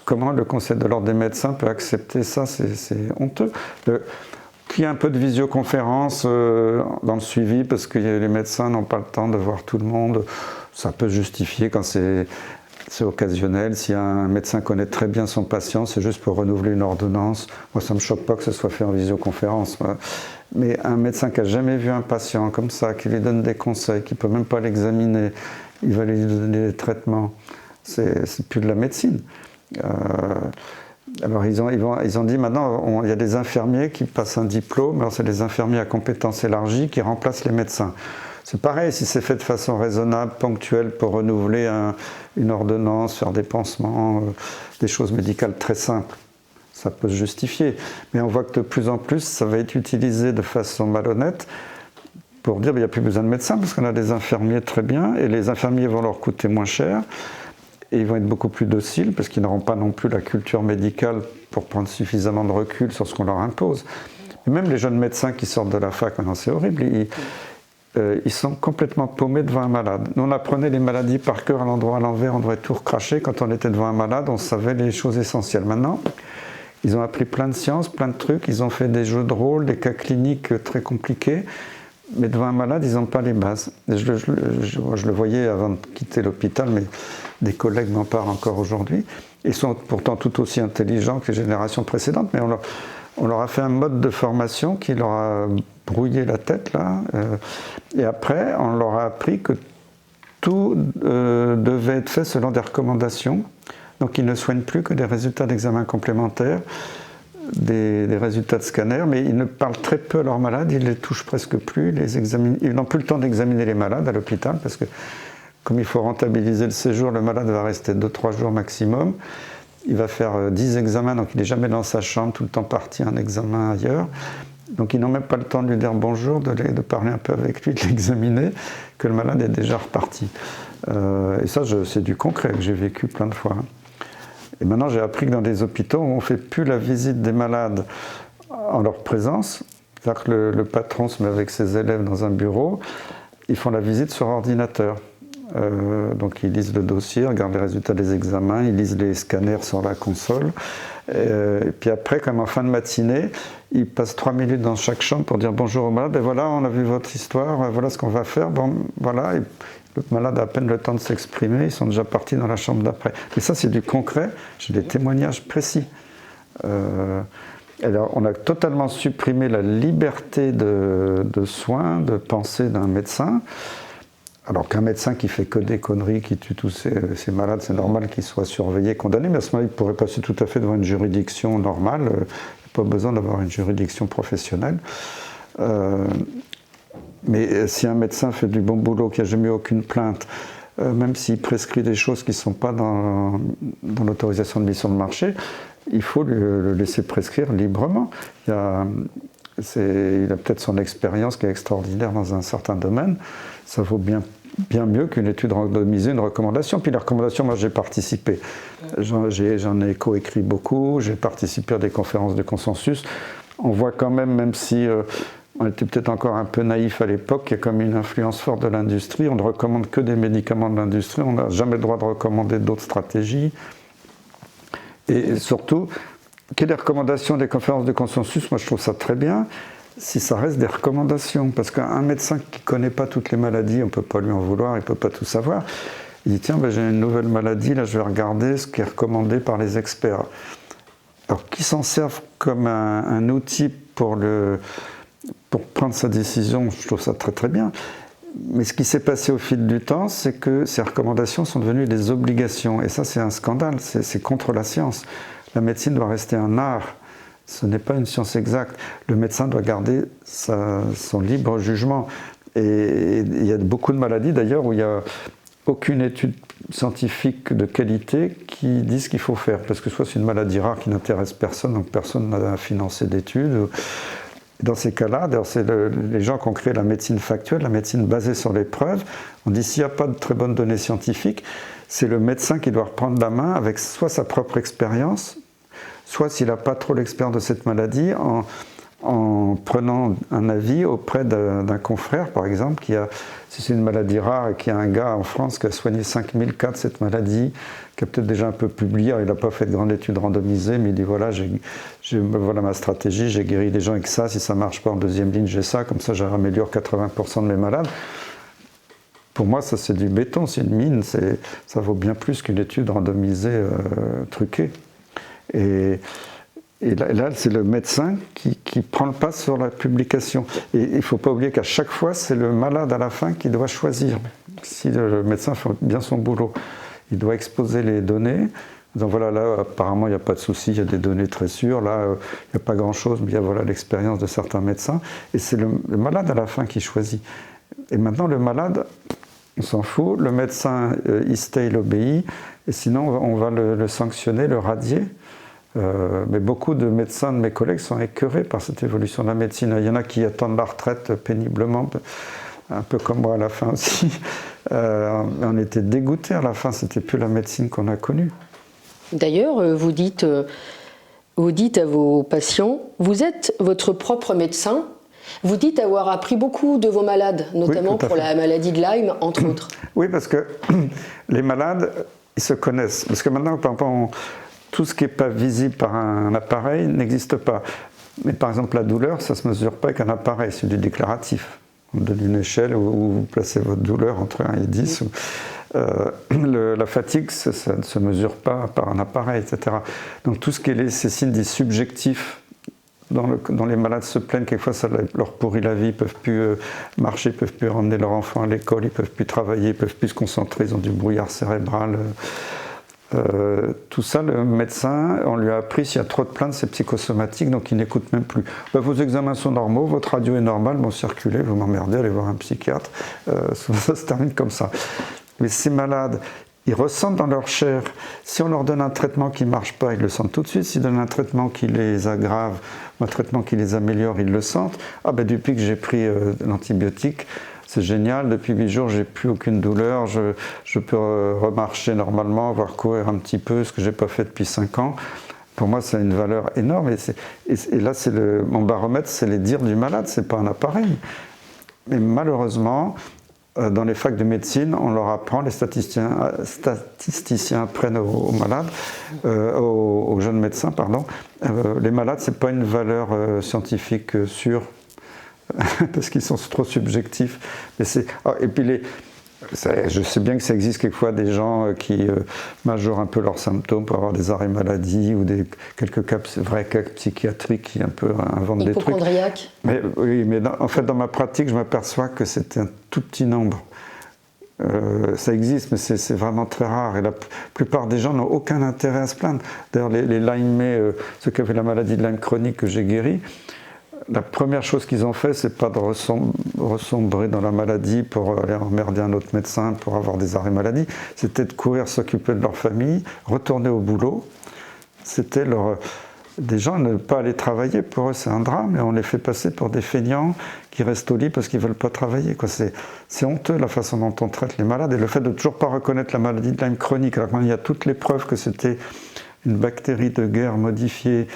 comment le Conseil de l'ordre des médecins peut accepter ça? C'est honteux. Qu'il y ait un peu de visioconférence dans le suivi, parce que les médecins n'ont pas le temps de voir tout le monde, ça peut justifier quand c'est occasionnel. Si un médecin connaît très bien son patient, c'est juste pour renouveler une ordonnance. Moi, ça ne me choque pas que ce soit fait en visioconférence. Mais un médecin qui n'a jamais vu un patient comme ça, qui lui donne des conseils, qui ne peut même pas l'examiner, il va lui donner des traitements, c'est plus de la médecine. Alors ils ont dit maintenant, il y a des infirmiers qui passent un diplôme, alors c'est des infirmiers à compétences élargies qui remplacent les médecins. C'est pareil, si c'est fait de façon raisonnable, ponctuelle, pour renouveler une ordonnance, faire des pansements, des choses médicales très simples, ça peut se justifier. Mais on voit que de plus en plus, ça va être utilisé de façon malhonnête pour dire qu'il n'y a plus besoin de médecins, parce qu'on a des infirmiers très bien, et les infirmiers vont leur coûter moins cher, et ils vont être beaucoup plus dociles, parce qu'ils n'auront pas non plus la culture médicale pour prendre suffisamment de recul sur ce qu'on leur impose. Et même les jeunes médecins qui sortent de la fac, maintenant c'est horrible, ils sont complètement paumés devant un malade. Nous, on apprenait les maladies par cœur à l'endroit à l'envers, on devrait tout recracher. Quand on était devant un malade, on savait les choses essentielles. Maintenant, ils ont appris plein de sciences, plein de trucs, ils ont fait des jeux de rôle, des cas cliniques très compliqués, mais devant un malade, ils n'ont pas les bases. Je le voyais avant de quitter l'hôpital, mais des collègues m'en parlent encore aujourd'hui. Ils sont pourtant tout aussi intelligents que les générations précédentes, mais on leur a fait un mode de formation qui leur a brouillé la tête, là. Et après, on leur a appris que tout devait être fait selon des recommandations. Donc, ils ne soignent plus que des résultats d'examen complémentaires. des résultats de scanner, mais ils ne parlent très peu à leurs malades, ils ne les touchent presque plus, ils n'ont plus le temps d'examiner les malades à l'hôpital, parce que comme il faut rentabiliser le séjour, le malade va rester 2-3 jours maximum. Il va faire 10 examens, donc il n'est jamais dans sa chambre, tout le temps parti un examen ailleurs. Donc ils n'ont même pas le temps de lui dire bonjour, de parler un peu avec lui, de l'examiner, que le malade est déjà reparti. Et ça, c'est du concret que j'ai vécu plein de fois. Et maintenant, j'ai appris que dans des hôpitaux, on ne fait plus la visite des malades en leur présence. C'est-à-dire que le patron se met avec ses élèves dans un bureau, ils font la visite sur ordinateur. Donc ils lisent le dossier, regardent les résultats des examens, ils lisent les scanners sur la console. Et puis après, comme en fin de matinée, ils passent 3 minutes dans chaque chambre pour dire bonjour au malade. Et voilà, on a vu votre histoire, voilà ce qu'on va faire. Bon, voilà. Et le malade a à peine le temps de s'exprimer, ils sont déjà partis dans la chambre d'après. Mais ça, c'est du concret, j'ai des témoignages précis. Alors, on a totalement supprimé la liberté de soins, de pensée d'un médecin. Alors qu'un médecin qui fait que des conneries, qui tue tous ses malades, c'est normal qu'il soit surveillé, condamné, mais à ce moment-là, il pourrait passer tout à fait devant une juridiction normale. Il n'y a pas besoin d'avoir une juridiction professionnelle. Mais si un médecin fait du bon boulot, qui n'a jamais eu aucune plainte, même s'il prescrit des choses qui ne sont pas dans l'autorisation de mise sur le marché, il faut le laisser prescrire librement. Il a peut-être son expérience qui est extraordinaire dans un certain domaine. Ça vaut bien mieux qu'une étude randomisée, une recommandation. Puis la recommandation, moi j'ai participé. J'en ai coécrit beaucoup, j'ai participé à des conférences de consensus. On voit quand même si on était peut-être encore un peu naïf à l'époque, qu'il y a comme une influence forte de l'industrie. On ne recommande que des médicaments de l'industrie, on n'a jamais le droit de recommander d'autres stratégies. Et surtout, qu'il y ait des recommandations, des conférences de consensus, moi je trouve ça très bien, si ça reste des recommandations. Parce qu'un médecin qui ne connaît pas toutes les maladies, on ne peut pas lui en vouloir, il ne peut pas tout savoir. Il dit tiens, j'ai une nouvelle maladie, là je vais regarder ce qui est recommandé par les experts. Alors qu'ils s'en servent comme un outil pour prendre sa décision, je trouve ça très très bien. Mais ce qui s'est passé au fil du temps, c'est que ces recommandations sont devenues des obligations. Et ça, c'est un scandale, c'est contre la science. La médecine doit rester un art, ce n'est pas une science exacte. Le médecin doit garder son libre jugement. Et il y a beaucoup de maladies d'ailleurs où il n'y a aucune étude scientifique de qualité qui dit ce qu'il faut faire. Parce que soit c'est une maladie rare qui n'intéresse personne, donc personne n'a financé d'études. Dans ces cas-là, c'est les gens qui ont créé la médecine factuelle, la médecine basée sur les preuves. On dit s'il n'y a pas de très bonnes données scientifiques, c'est le médecin qui doit reprendre la main avec soit sa propre expérience, soit s'il n'a pas trop l'expérience de cette maladie, en prenant un avis auprès d'un confrère, par exemple, si c'est une maladie rare et qu'il y a un gars en France qui a soigné 5000 cas de cette maladie, qui a peut-être déjà un peu publié, il n'a pas fait de grande étude randomisée, mais il dit voilà, voilà ma stratégie, j'ai guéri des gens avec ça, si ça ne marche pas en deuxième ligne, j'ai ça, comme ça j'améliore 80% de mes malades. Pour moi, ça c'est du béton, c'est une mine, ça vaut bien plus qu'une étude randomisée truquée. Et là, c'est le médecin qui prend le pas sur la publication. Et il ne faut pas oublier qu'à chaque fois, c'est le malade à la fin qui doit choisir. Si le médecin fait bien son boulot, il doit exposer les données. Donc voilà, là, apparemment, il n'y a pas de souci, il y a des données très sûres. Là, il n'y a pas grand-chose, mais il y a voilà, l'expérience de certains médecins. Et c'est le malade à la fin qui choisit. Et maintenant, le malade, on s'en fout. Le médecin, il obéit. Et sinon, on va le sanctionner, le radier. Mais beaucoup de médecins de mes collègues sont écœurés par cette évolution de la médecine. Il y en a qui attendent la retraite péniblement, un peu comme moi à la fin aussi. On était dégoûtés à la fin, c'était plus la médecine qu'on a connue. D'ailleurs, vous dites à vos patients, vous êtes votre propre médecin. Vous dites avoir appris beaucoup de vos malades, notamment pour la maladie de Lyme, entre autres. Oui, parce que les malades, ils se connaissent. Parce que maintenant, tout ce qui n'est pas visible par un appareil n'existe pas. Mais par exemple, la douleur, ça ne se mesure pas avec un appareil, c'est du déclaratif. On donne une échelle où vous placez votre douleur entre 1 et 10. La fatigue, ça ne se mesure pas par un appareil, etc. Donc tout ce qui est ces signes dits subjectifs, dont les malades se plaignent, quelquefois ça leur pourrit la vie, ils ne peuvent plus marcher, ils ne peuvent plus ramener leur enfant à l'école, ils ne peuvent plus travailler, ils ne peuvent plus se concentrer, ils ont du brouillard cérébral. Tout ça, le médecin, on lui a appris s'il y a trop de plaintes, c'est psychosomatique, donc il n'écoute même plus. Vos examens sont normaux, votre radio est normale, bon, circulez, vous m'emmerdez, allez voir un psychiatre. Ça se termine comme ça. Mais ces malades, ils ressentent dans leur chair. Si on leur donne un traitement qui ne marche pas, ils le sentent tout de suite. S'ils donnent un traitement qui les aggrave, ou un traitement qui les améliore, ils le sentent. Ah ben depuis que j'ai pris l'antibiotique, c'est génial, depuis 8 jours, j'ai plus aucune douleur, je peux remarcher normalement, voire courir un petit peu, ce que j'ai pas fait depuis 5 ans. Pour moi, c'est une valeur énorme. Et là, mon baromètre, c'est les dires du malade, c'est pas un appareil. Mais malheureusement, dans les facs de médecine, on leur apprend, les statisticiens apprennent aux malades, aux jeunes médecins, pardon, les malades, c'est pas une valeur scientifique sûre. Parce qu'ils sont trop subjectifs. Et puis je sais bien que ça existe quelquefois des gens qui majorent un peu leurs symptômes pour avoir des arrêts maladie ou quelques vrais cas psychiatriques qui un peu inventent des trucs. Hypochondriaque. Oui, mais en fait dans ma pratique je m'aperçois que c'est un tout petit nombre. Ça existe, mais c'est vraiment très rare. Et la plupart des gens n'ont aucun intérêt à se plaindre. D'ailleurs, les Lyme, ceux qui avaient la maladie de Lyme chronique que j'ai guérie, la première chose qu'ils ont fait, c'est pas de ressombrer dans la maladie pour aller emmerder un autre médecin pour avoir des arrêts maladie. C'était de courir, s'occuper de leur famille, retourner au boulot. C'était des gens ne pas aller travailler, pour eux c'est un drame, et on les fait passer pour des feignants qui restent au lit parce qu'ils veulent pas travailler. C'est honteux la façon dont on traite les malades, et le fait de toujours pas reconnaître la maladie de Lyme chronique, alors qu'il y a toutes les preuves que c'était une bactérie de guerre modifiée,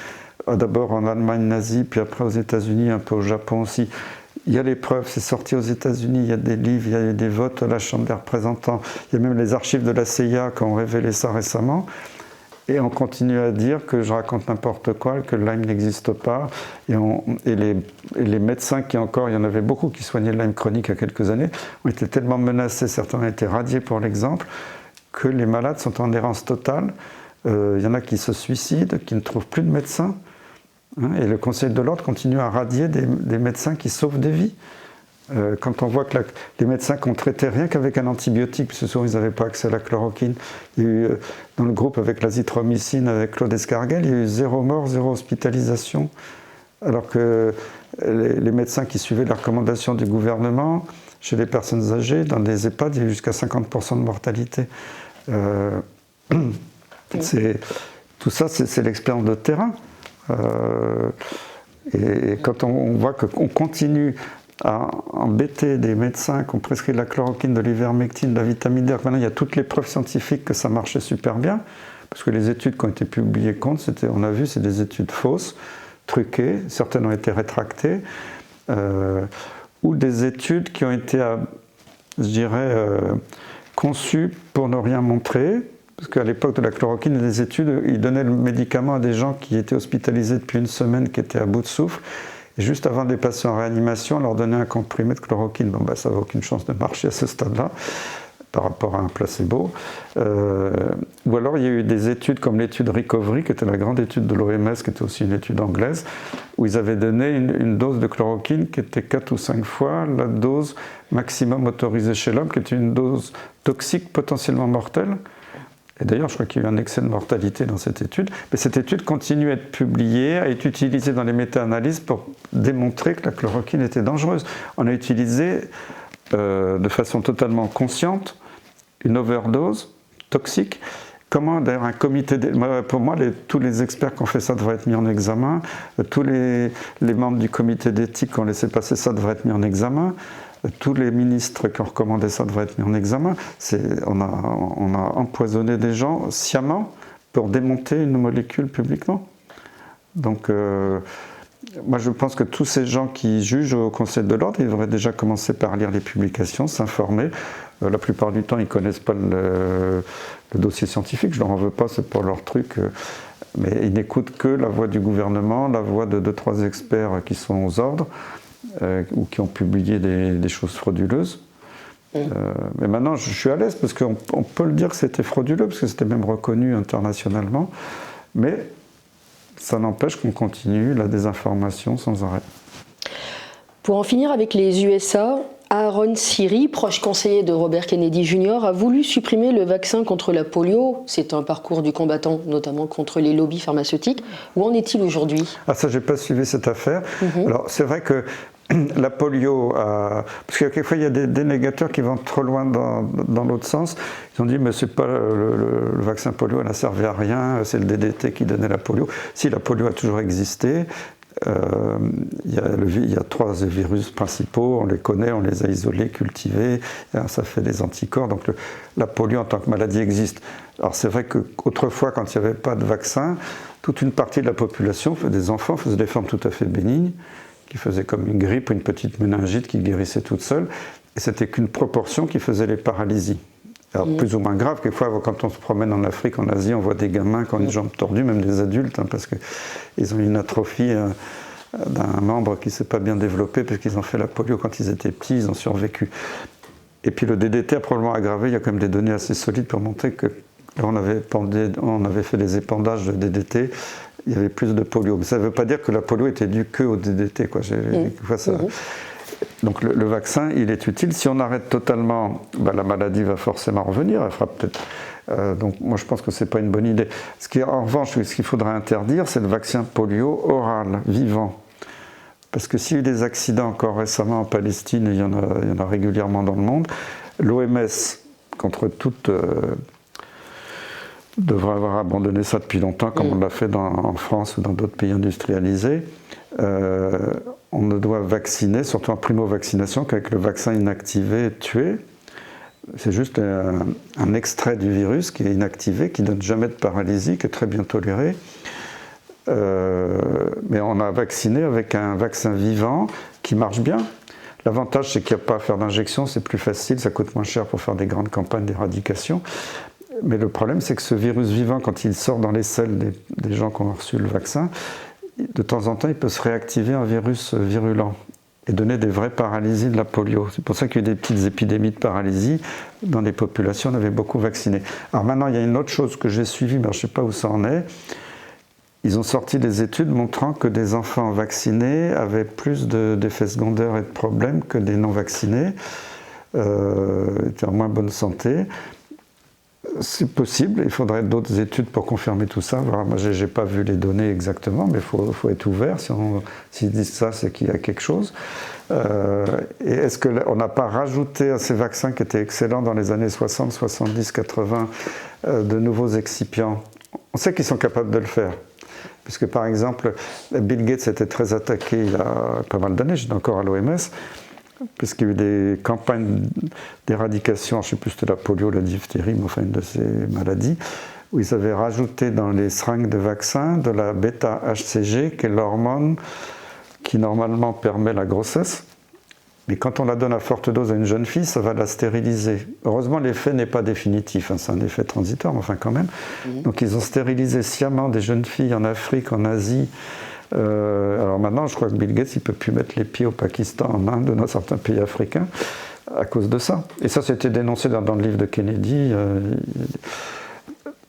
d'abord en Allemagne nazie, puis après aux États-Unis, un peu au Japon aussi. Il y a les preuves, c'est sorti aux États-Unis, il y a des livres, il y a eu des votes à la Chambre des représentants, il y a même les archives de la CIA qui ont révélé ça récemment. Et on continue à dire que je raconte n'importe quoi, que le Lyme n'existe pas. Et les médecins qui encore, il y en avait beaucoup qui soignaient le Lyme chronique il y a quelques années, ont été tellement menacés, certains ont été radiés pour l'exemple, que les malades sont en errance totale. Il y en a qui se suicident, qui ne trouvent plus de médecins. Et le Conseil de l'Ordre continue à radier des médecins qui sauvent des vies. Quand on voit que les médecins qui ont traité rien qu'avec un antibiotique, parce que souvent ils n'avaient pas accès à la chloroquine, il y a eu, dans le groupe avec l'azithromycine, avec Claude Escarguel, il y a eu 0 mort, 0 hospitalisation. Alors que les médecins qui suivaient les recommandations du gouvernement, chez les personnes âgées, dans des EHPAD, il y a eu jusqu'à 50% de mortalité. Tout ça, c'est l'expérience de terrain. Et quand on voit qu'on continue à embêter des médecins qui ont prescrit de la chloroquine, de l'ivermectine, de la vitamine D, maintenant il y a toutes les preuves scientifiques que ça marchait super bien, parce que les études qui ont été publiées contre, on a vu, c'est des études fausses, truquées, certaines ont été rétractées, ou des études qui ont été, je dirais, conçues pour ne rien montrer. Parce qu'à l'époque de la chloroquine et des études, ils donnaient le médicament à des gens qui étaient hospitalisés depuis 1 semaine, qui étaient à bout de souffle. Et juste avant de les passer en réanimation, on leur donnait un comprimé de chloroquine. Bon, ça n'avait aucune chance de marcher à ce stade-là, par rapport à un placebo. Ou alors, il y a eu des études comme l'étude Recovery, qui était la grande étude de l'OMS, qui était aussi une étude anglaise, où ils avaient donné une dose de chloroquine qui était 4 ou 5 fois la dose maximum autorisée chez l'homme, qui était une dose toxique potentiellement mortelle. Et d'ailleurs, je crois qu'il y a eu un excès de mortalité dans cette étude. Mais cette étude continue à être publiée, à être utilisée dans les méta-analyses pour démontrer que la chloroquine était dangereuse. On a utilisé de façon totalement consciente une overdose toxique. Comment, d'ailleurs, un comité... Pour moi, tous les experts qui ont fait ça devraient être mis en examen. Tous les membres du comité d'éthique qui ont laissé passer ça devraient être mis en examen. Tous les ministres qui ont recommandé ça devraient être mis en examen. On a empoisonné des gens sciemment pour démonter une molécule publiquement. Donc, moi je pense que tous ces gens qui jugent au Conseil de l'Ordre, ils devraient déjà commencer par lire les publications, s'informer. La plupart du temps, ils ne connaissent pas le dossier scientifique, je ne leur en veux pas, c'est pas leur truc. Mais ils n'écoutent que la voix du gouvernement, la voix de 2-3 experts qui sont aux ordres. Ou qui ont publié des choses frauduleuses. Mais maintenant, je suis à l'aise parce qu'on peut le dire que c'était frauduleux, parce que c'était même reconnu internationalement. Mais ça n'empêche qu'on continue la désinformation sans arrêt. Pour en finir avec les USA, Aaron Siri, proche conseiller de Robert Kennedy Jr., a voulu supprimer le vaccin contre la polio. C'est un parcours du combattant, notamment contre les lobbies pharmaceutiques. Où en est-il aujourd'hui? Ah, ça, j'ai pas suivi cette affaire. Alors, c'est vrai que la polio, parce que quelquefois il y a des dénégateurs qui vont trop loin dans l'autre sens. Ils ont dit mais c'est pas le vaccin polio, n'a servi à rien, c'est le DDT qui donnait la polio. Si, la polio a toujours existé. Il y a 3 virus principaux, on les connaît, on les a isolés, cultivés, ça fait des anticorps, donc la polio en tant que maladie existe. Alors c'est vrai qu'autrefois, quand il n'y avait pas de vaccin, toute une partie de la population, des enfants, faisaient des formes tout à fait bénignes, qui faisaient comme une grippe ou une petite méningite qui guérissait toute seule, et c'était qu'une proportion qui faisait les paralysies. Alors, plus ou moins grave, quelquefois, quand on se promène en Afrique, en Asie, on voit des gamins qui ont les jambes tordues, même des adultes, parce qu'ils ont une atrophie d'un membre qui ne s'est pas bien développé, parce qu'ils ont fait la polio quand ils étaient petits, ils ont survécu. Et puis le DDT a probablement aggravé, il y a quand même des données assez solides pour montrer que là, on avait fait des épandages de DDT, il y avait plus de polio. Mais ça ne veut pas dire que la polio était due que au DDT, quoi. Donc le vaccin, il est utile. Si on arrête totalement, la maladie va forcément revenir. Elle fera peut-être. Donc moi je pense que c'est pas une bonne idée. En revanche, ce qu'il faudrait interdire, c'est le vaccin polio oral, vivant. Parce que s'il y a eu des accidents encore récemment en Palestine, il y en a régulièrement dans le monde, l'OMS, contre toute... devrait avoir abandonné ça depuis longtemps, comme on l'a fait en France ou dans d'autres pays industrialisés. On ne doit vacciner, surtout en primo-vaccination, qu'avec le vaccin inactivé tué. C'est juste un extrait du virus qui est inactivé, qui ne donne jamais de paralysie, qui est très bien toléré. Mais on a vacciné avec un vaccin vivant qui marche bien. L'avantage, c'est qu'il n'y a pas à faire d'injection, c'est plus facile, ça coûte moins cher pour faire des grandes campagnes d'éradication. Mais le problème, c'est que ce virus vivant, quand il sort dans les selles des gens qui ont reçu le vaccin, de temps en temps, il peut se réactiver en virus virulent et donner des vraies paralysies de la polio. C'est pour ça qu'il y a eu des petites épidémies de paralysie dans les populations, on avait beaucoup vacciné. Alors maintenant, il y a une autre chose que j'ai suivie, mais je ne sais pas où ça en est. Ils ont sorti des études montrant que des enfants vaccinés avaient plus d'effets secondaires et de problèmes que des non vaccinés, étaient en moins bonne santé. C'est possible, il faudrait d'autres études pour confirmer tout ça. Alors, moi, je n'ai pas vu les données exactement, mais il faut être ouvert. S'ils disent ça, c'est qu'il y a quelque chose. Et est-ce qu'on n'a pas rajouté à ces vaccins qui étaient excellents dans les années 60, 70, 80, de nouveaux excipients? On sait qu'ils sont capables de le faire. Puisque par exemple, Bill Gates était très attaqué il y a pas mal d'années, j'étais encore à l'OMS, puisqu'il y a eu des campagnes d'éradication, je ne sais plus si c'était la polio, la diphtérie, mais enfin une de ces maladies, où ils avaient rajouté dans les seringues de vaccins de la bêta-HCG, qui est l'hormone qui normalement permet la grossesse. Mais quand on la donne à forte dose à une jeune fille, ça va la stériliser. Heureusement, l'effet n'est pas définitif, c'est un effet transitoire, mais enfin quand même. Donc ils ont stérilisé sciemment des jeunes filles en Afrique, en Asie. Alors maintenant, je crois que Bill Gates, il ne peut plus mettre les pieds au Pakistan, en Inde, dans certains pays africains, à cause de ça. Et ça, c'était dénoncé dans le livre de Kennedy.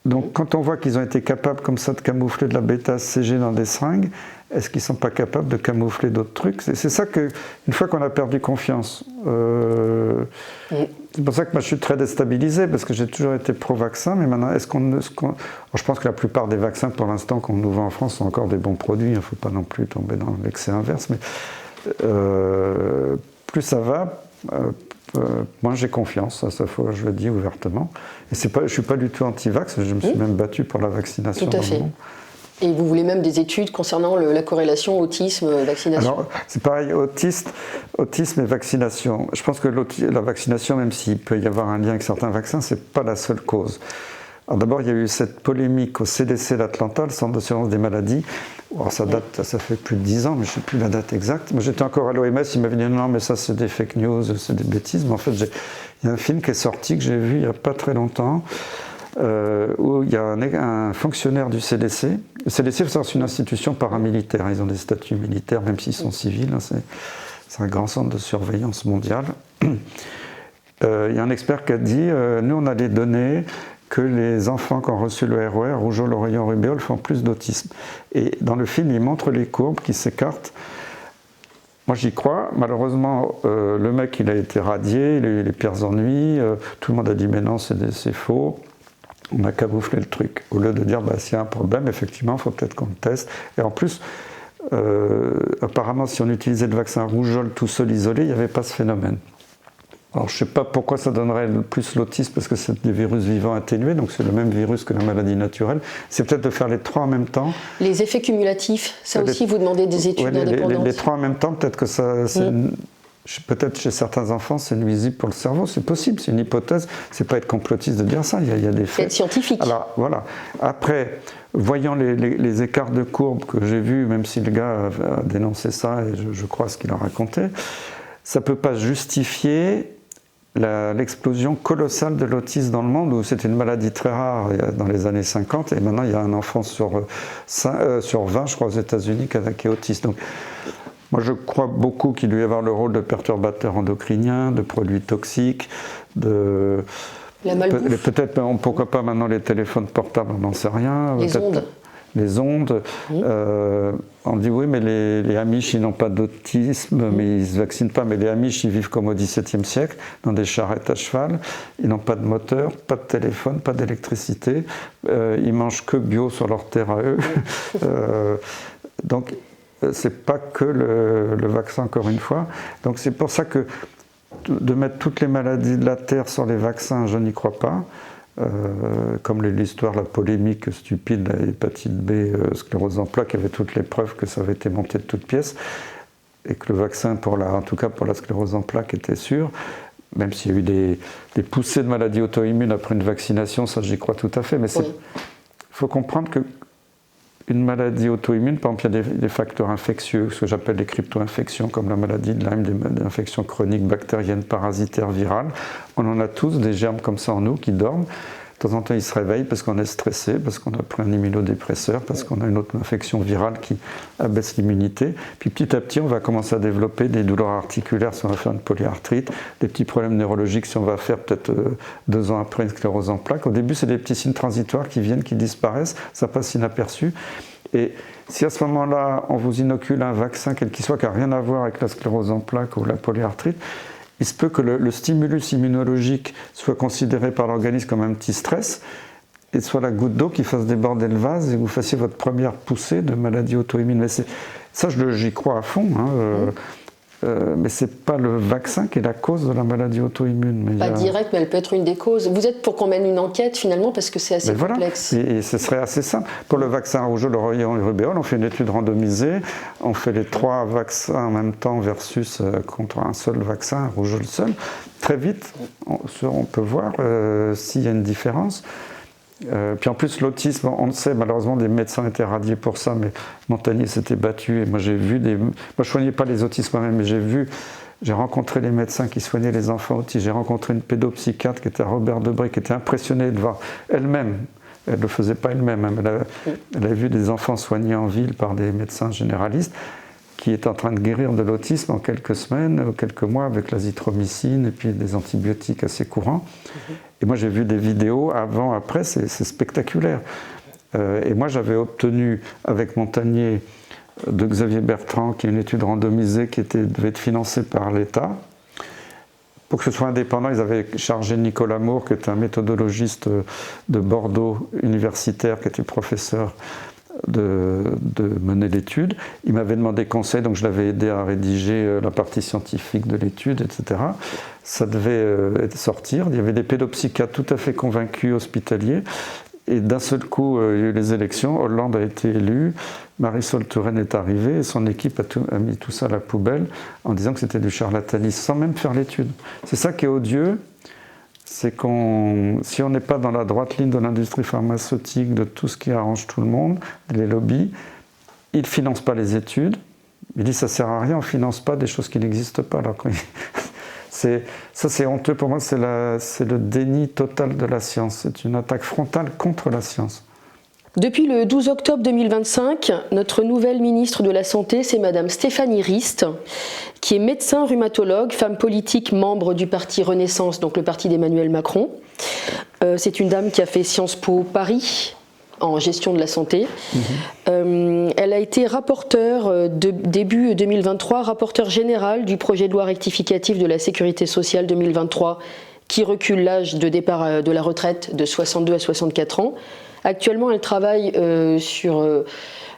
Donc quand on voit qu'ils ont été capables comme ça de camoufler de la bêta-HCG dans des seringues, est-ce qu'ils ne sont pas capables de camoufler d'autres trucs? C'est ça que, une fois qu'on a perdu confiance, c'est pour ça que moi je suis très déstabilisé, parce que j'ai toujours été pro-vaccin, mais maintenant, je pense que la plupart des vaccins pour l'instant qu'on nous vend en France sont encore des bons produits, il ne faut pas non plus tomber dans l'excès inverse, mais plus ça va, moi j'ai confiance, ça je le dis ouvertement. Et je ne suis pas du tout anti-vax, je me suis même battu pour la vaccination. Tout à fait. Et vous voulez même des études concernant la corrélation autisme-vaccination? Alors, c'est pareil, autisme et vaccination. Je pense que la vaccination, même s'il peut y avoir un lien avec certains vaccins, ce n'est pas la seule cause. Alors d'abord, il y a eu cette polémique au CDC d'Atlanta, le Centre de surveillance des maladies. Alors ça date, ça fait plus de 10 ans, mais je ne sais plus la date exacte. Moi, j'étais encore à l'OMS, ils m'avaient dit non, mais ça c'est des fake news, c'est des bêtises. Mais en fait, il y a un film qui est sorti, que j'ai vu il n'y a pas très longtemps, où il y a un fonctionnaire du CDC. Le CDC, c'est une institution paramilitaire, ils ont des statuts militaires, même s'ils sont civils, c'est un grand centre de surveillance mondiale. Il y a un expert qui a dit, nous on a des données que les enfants qui ont reçu le RER, rougeole, oreillon, rubéole, font plus d'autisme. Et dans le film, il montre les courbes qui s'écartent. Et il y a un expert qui a dit, nous on a des données que les enfants qui ont reçu le RER, rougeole, oreillon, rubéole, font plus d'autisme. Et dans le film, il montre les courbes qui s'écartent. Et il y a un expert qui a dit, nous on a des données que les enfants qui ont reçu le RER, rougeole, oreillon, rubéole, font plus d'autisme. Et dans le film, il montre les courbes qui s'écartent. Moi j'y crois, malheureusement le mec il a été radié, il a eu les pires ennuis, tout le monde a dit mais non c'est faux, on a camouflé le truc, au lieu de dire bah, s'il y a un problème effectivement il faut peut-être qu'on le teste, et en plus apparemment si on utilisait le vaccin rougeole tout seul isolé, il n'y avait pas ce phénomène. Alors je ne sais pas pourquoi ça donnerait plus l'autisme, parce que c'est des virus vivants atténués, donc c'est le même virus que la maladie naturelle. C'est peut-être de faire les trois en même temps. Les effets cumulatifs, ça aussi vous demandez des études indépendantes. Les trois en même temps, peut-être que ça... Peut-être chez certains enfants c'est nuisible pour le cerveau, c'est possible, c'est une hypothèse, c'est pas être complotiste de dire ça, il y a des faits. C'est être scientifique. Alors voilà, après, voyant les écarts de courbe que j'ai vus, même si le gars a dénoncé ça, et je crois ce qu'il a raconté, ça peut pas justifier l'explosion colossale de l'autisme dans le monde, où c'était une maladie très rare dans les années 50, et maintenant il y a un enfant sur 20, je crois, aux États-Unis qui est autiste. Donc, moi je crois beaucoup qu'il doit y avoir le rôle de perturbateur endocrinien, de produits toxiques, de... Peut-être, pourquoi pas maintenant les téléphones portables, on n'en sait rien. Les ondes. Les ondes. On dit oui, mais les Amish, ils n'ont pas d'autisme, mais ils ne se vaccinent pas. Mais les Amish, ils vivent comme au XVIIe siècle, dans des charrettes à cheval. Ils n'ont pas de moteur, pas de téléphone, pas d'électricité. Ils mangent que bio sur leur terre à eux. Donc, c'est pas que le vaccin, encore une fois. Donc, c'est pour ça que de mettre toutes les maladies de la Terre sur les vaccins, je n'y crois pas. Comme l'histoire, la polémique stupide, la hépatite B, sclérose en plaques, il y avait toutes les preuves que ça avait été monté de toutes pièces, et que le vaccin, en tout cas pour la sclérose en plaques, était sûr, même s'il y a eu des poussées de maladies auto-immunes après une vaccination, ça j'y crois tout à fait, mais il faut comprendre que une maladie auto-immune, par exemple, il y a des facteurs infectieux, ce que j'appelle les crypto-infections, comme la maladie de Lyme, des infections chroniques, bactériennes, parasitaires, virales. On en a tous des germes comme ça en nous qui dorment. De temps en temps, ils se réveillent parce qu'on est stressé, parce qu'on a pris un immunodépresseur, parce qu'on a une autre infection virale qui abaisse l'immunité. Puis petit à petit, on va commencer à développer des douleurs articulaires si on va faire une polyarthrite, des petits problèmes neurologiques si on va faire peut-être 2 ans après une sclérose en plaques. Au début, c'est des petits signes transitoires qui viennent, qui disparaissent, ça passe inaperçu. Et si à ce moment-là, on vous inocule un vaccin, quel qu'il soit, qui n'a rien à voir avec la sclérose en plaques ou la polyarthrite, il se peut que le stimulus immunologique soit considéré par l'organisme comme un petit stress, et soit la goutte d'eau qui fasse déborder le vase et vous fassiez votre première poussée de maladie auto-immune. Mais ça, j'y crois à fond. Mais ce n'est pas le vaccin qui est la cause de la maladie auto-immune. Pas direct, mais elle peut être une des causes. Vous êtes pour qu'on mène une enquête finalement, parce que c'est assez complexe. Et ce serait assez simple. Pour le vaccin rougeole, oreillon et rubéole, on fait une étude randomisée, on fait les 3 vaccins en même temps versus contre un seul vaccin, rougeole seul. Très vite, on peut voir s'il y a une différence. Puis en plus l'autisme, on le sait, malheureusement des médecins étaient radiés pour ça, mais Montagnier s'était battu, et moi j'ai vu moi je soignais pas les autistes moi-même, mais j'ai rencontré les médecins qui soignaient les enfants autistes, j'ai rencontré une pédopsychiatre qui était à Robert Debré, qui était impressionnée de voir elle-même, elle ne le faisait pas elle-même, hein, mais elle a vu des enfants soignés en ville par des médecins généralistes, qui est en train de guérir de l'autisme en quelques semaines ou quelques mois avec l'azithromycine et puis des antibiotiques assez courants. Et moi j'ai vu des vidéos avant, après, c'est spectaculaire. Et moi j'avais obtenu avec Montagnier de Xavier Bertrand, qui est une étude randomisée qui devait être financée par l'État. Pour que ce soit indépendant, ils avaient chargé Nicolas Moore, qui était un méthodologiste de Bordeaux universitaire, qui était professeur, de mener l'étude. Il m'avait demandé conseil, donc je l'avais aidé à rédiger la partie scientifique de l'étude, etc. Ça devait sortir. Il y avait des pédopsychiatres tout à fait convaincus, hospitaliers. Et d'un seul coup, il y a eu les élections. Hollande a été élu. Marisol Touraine est arrivée et son équipe a mis tout ça à la poubelle en disant que c'était du charlatanisme, sans même faire l'étude. C'est ça qui est odieux. C'est si on n'est pas dans la droite ligne de l'industrie pharmaceutique, de tout ce qui arrange tout le monde, les lobbies, ils ne financent pas les études. Ils disent que ça ne sert à rien, on ne finance pas des choses qui n'existent pas. Alors ça, c'est honteux pour moi, c'est le déni total de la science. C'est une attaque frontale contre la science. Depuis le 12 octobre 2025, notre nouvelle ministre de la Santé, c'est Madame Stéphanie Rist, qui est médecin rhumatologue, femme politique, membre du parti Renaissance, donc le parti d'Emmanuel Macron. C'est une dame qui a fait Sciences Po Paris en gestion de la santé. Elle elle a été rapporteure début 2023, rapporteure générale du projet de loi rectificatif de la sécurité sociale 2023 qui recule l'âge de départ de la retraite de 62 à 64 ans. Actuellement, elle travaille sur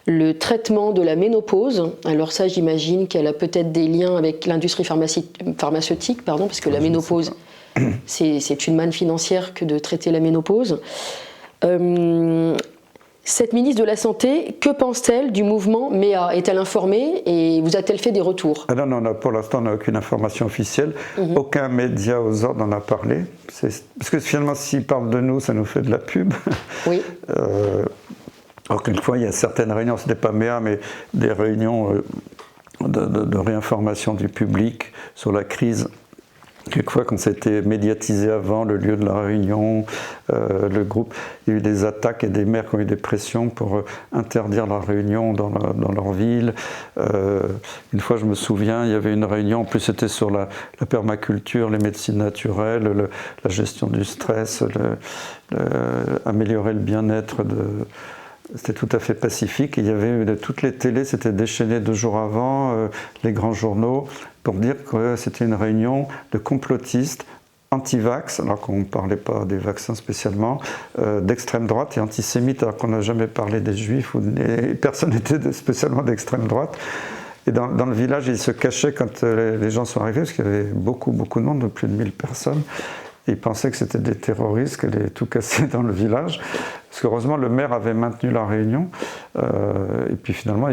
le traitement de la ménopause. Alors ça, j'imagine qu'elle a peut-être des liens avec l'industrie pharmaceutique, parce que la ménopause, c'est une manne financière que de traiter la ménopause. Cette ministre de la Santé, que pense-t-elle du mouvement MEA? Est-elle informée et vous a-t-elle fait des retours? Non, pour l'instant, on n'a aucune information officielle. Aucun média aux ordres n'en a parlé. Parce que finalement, s'ils parlent de nous, ça nous fait de la pub. Oui. Alors quelquefois, il y a certaines réunions, ce n'est pas MEA, mais des réunions de réinformation du public sur la crise. Quelquefois, quand c'était médiatisé avant, le lieu de la réunion, le groupe, il y a eu des attaques et des maires qui ont eu des pressions pour interdire la réunion dans leur ville. Une fois, je me souviens, il y avait une réunion, en plus c'était sur la permaculture, les médecines naturelles, la gestion du stress, améliorer le bien-être C'était tout à fait pacifique. Il y avait toutes les télés, c'était déchaîné 2 jours avant, les grands journaux, pour dire que c'était une réunion de complotistes anti-vax, alors qu'on ne parlait pas des vaccins spécialement, d'extrême droite et antisémites, alors qu'on n'a jamais parlé des juifs, personne n'était spécialement d'extrême droite. Et dans le village, ils se cachaient quand les gens sont arrivés, parce qu'il y avait beaucoup de monde, de plus de 1000 personnes. Ils pensaient que c'était des terroristes, qu'elle allait tout casser dans le village. Parce qu'heureusement, le maire avait maintenu la réunion. Et puis finalement,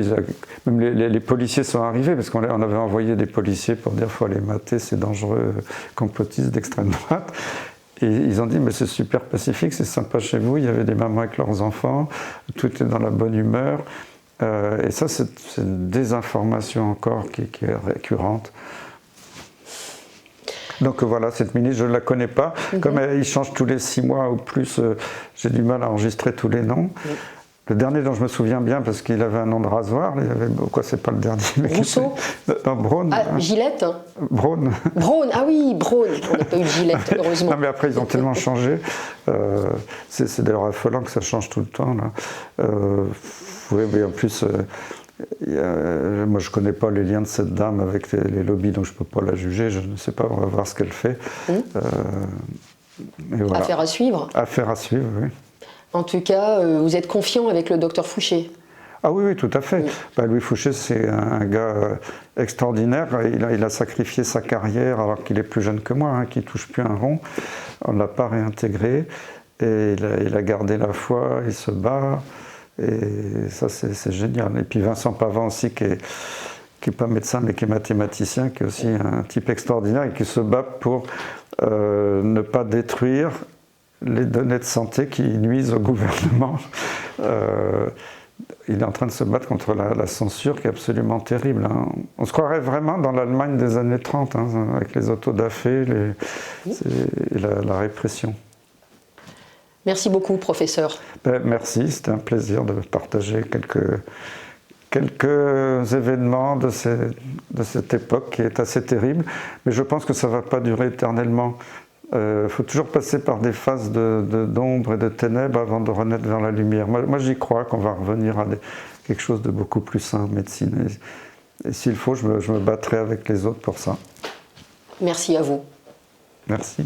même les policiers sont arrivés, parce qu'on avait envoyé des policiers pour dire qu'il faut aller mater ces dangereux complotistes d'extrême droite. Et ils ont dit, mais c'est super pacifique, c'est sympa chez vous, il y avait des mamans avec leurs enfants, tout est dans la bonne humeur. Et ça, c'est une désinformation encore qui est récurrente. Donc voilà, cette ministre, je ne la connais pas. Comme il change tous les 6 mois ou plus, j'ai du mal à enregistrer tous les noms. Le dernier dont je me souviens bien, parce qu'il avait un nom de rasoir, il avait, quoi, c'est pas le dernier, mais Rousseau. Non, Braun. Ah, Gillette. Braun. Braun, ah oui, Braun. On n'a pas eu de Gillette, heureusement. Non, mais après, ils ont tellement changé. C'est d'ailleurs affolant que ça change tout le temps, là. Oui, mais en plus... moi, je ne connais pas les liens de cette dame avec les lobbies, donc je ne peux pas la juger. Je ne sais pas, on va voir ce qu'elle fait. Voilà. Affaire à suivre. Affaire à suivre, oui. En tout cas, vous êtes confiant avec le docteur Fouché? Ah oui, tout à fait. Louis Fouché, c'est un gars extraordinaire. Il a sacrifié sa carrière alors qu'il est plus jeune que moi, qui ne touche plus un rond. On ne l'a pas réintégré. Et il a gardé la foi, il se bat. Et ça, c'est génial. Et puis Vincent Pavant aussi, qui n'est pas médecin, mais qui est mathématicien, qui est aussi un type extraordinaire et qui se bat pour ne pas détruire les données de santé qui nuisent au gouvernement. Il est en train de se battre contre la censure qui est absolument terrible. On se croirait vraiment dans l'Allemagne des années 30, avec les autodafés et la répression. Merci beaucoup, professeur. Merci, c'était un plaisir de partager quelques événements de cette époque qui est assez terrible, mais je pense que ça ne va pas durer éternellement. Il faut toujours passer par des phases d'ombre et de ténèbres avant de renaître vers la lumière. Moi j'y crois qu'on va revenir à quelque chose de beaucoup plus sain en médecine. Et s'il faut, je me battrai avec les autres pour ça. Merci à vous. Merci.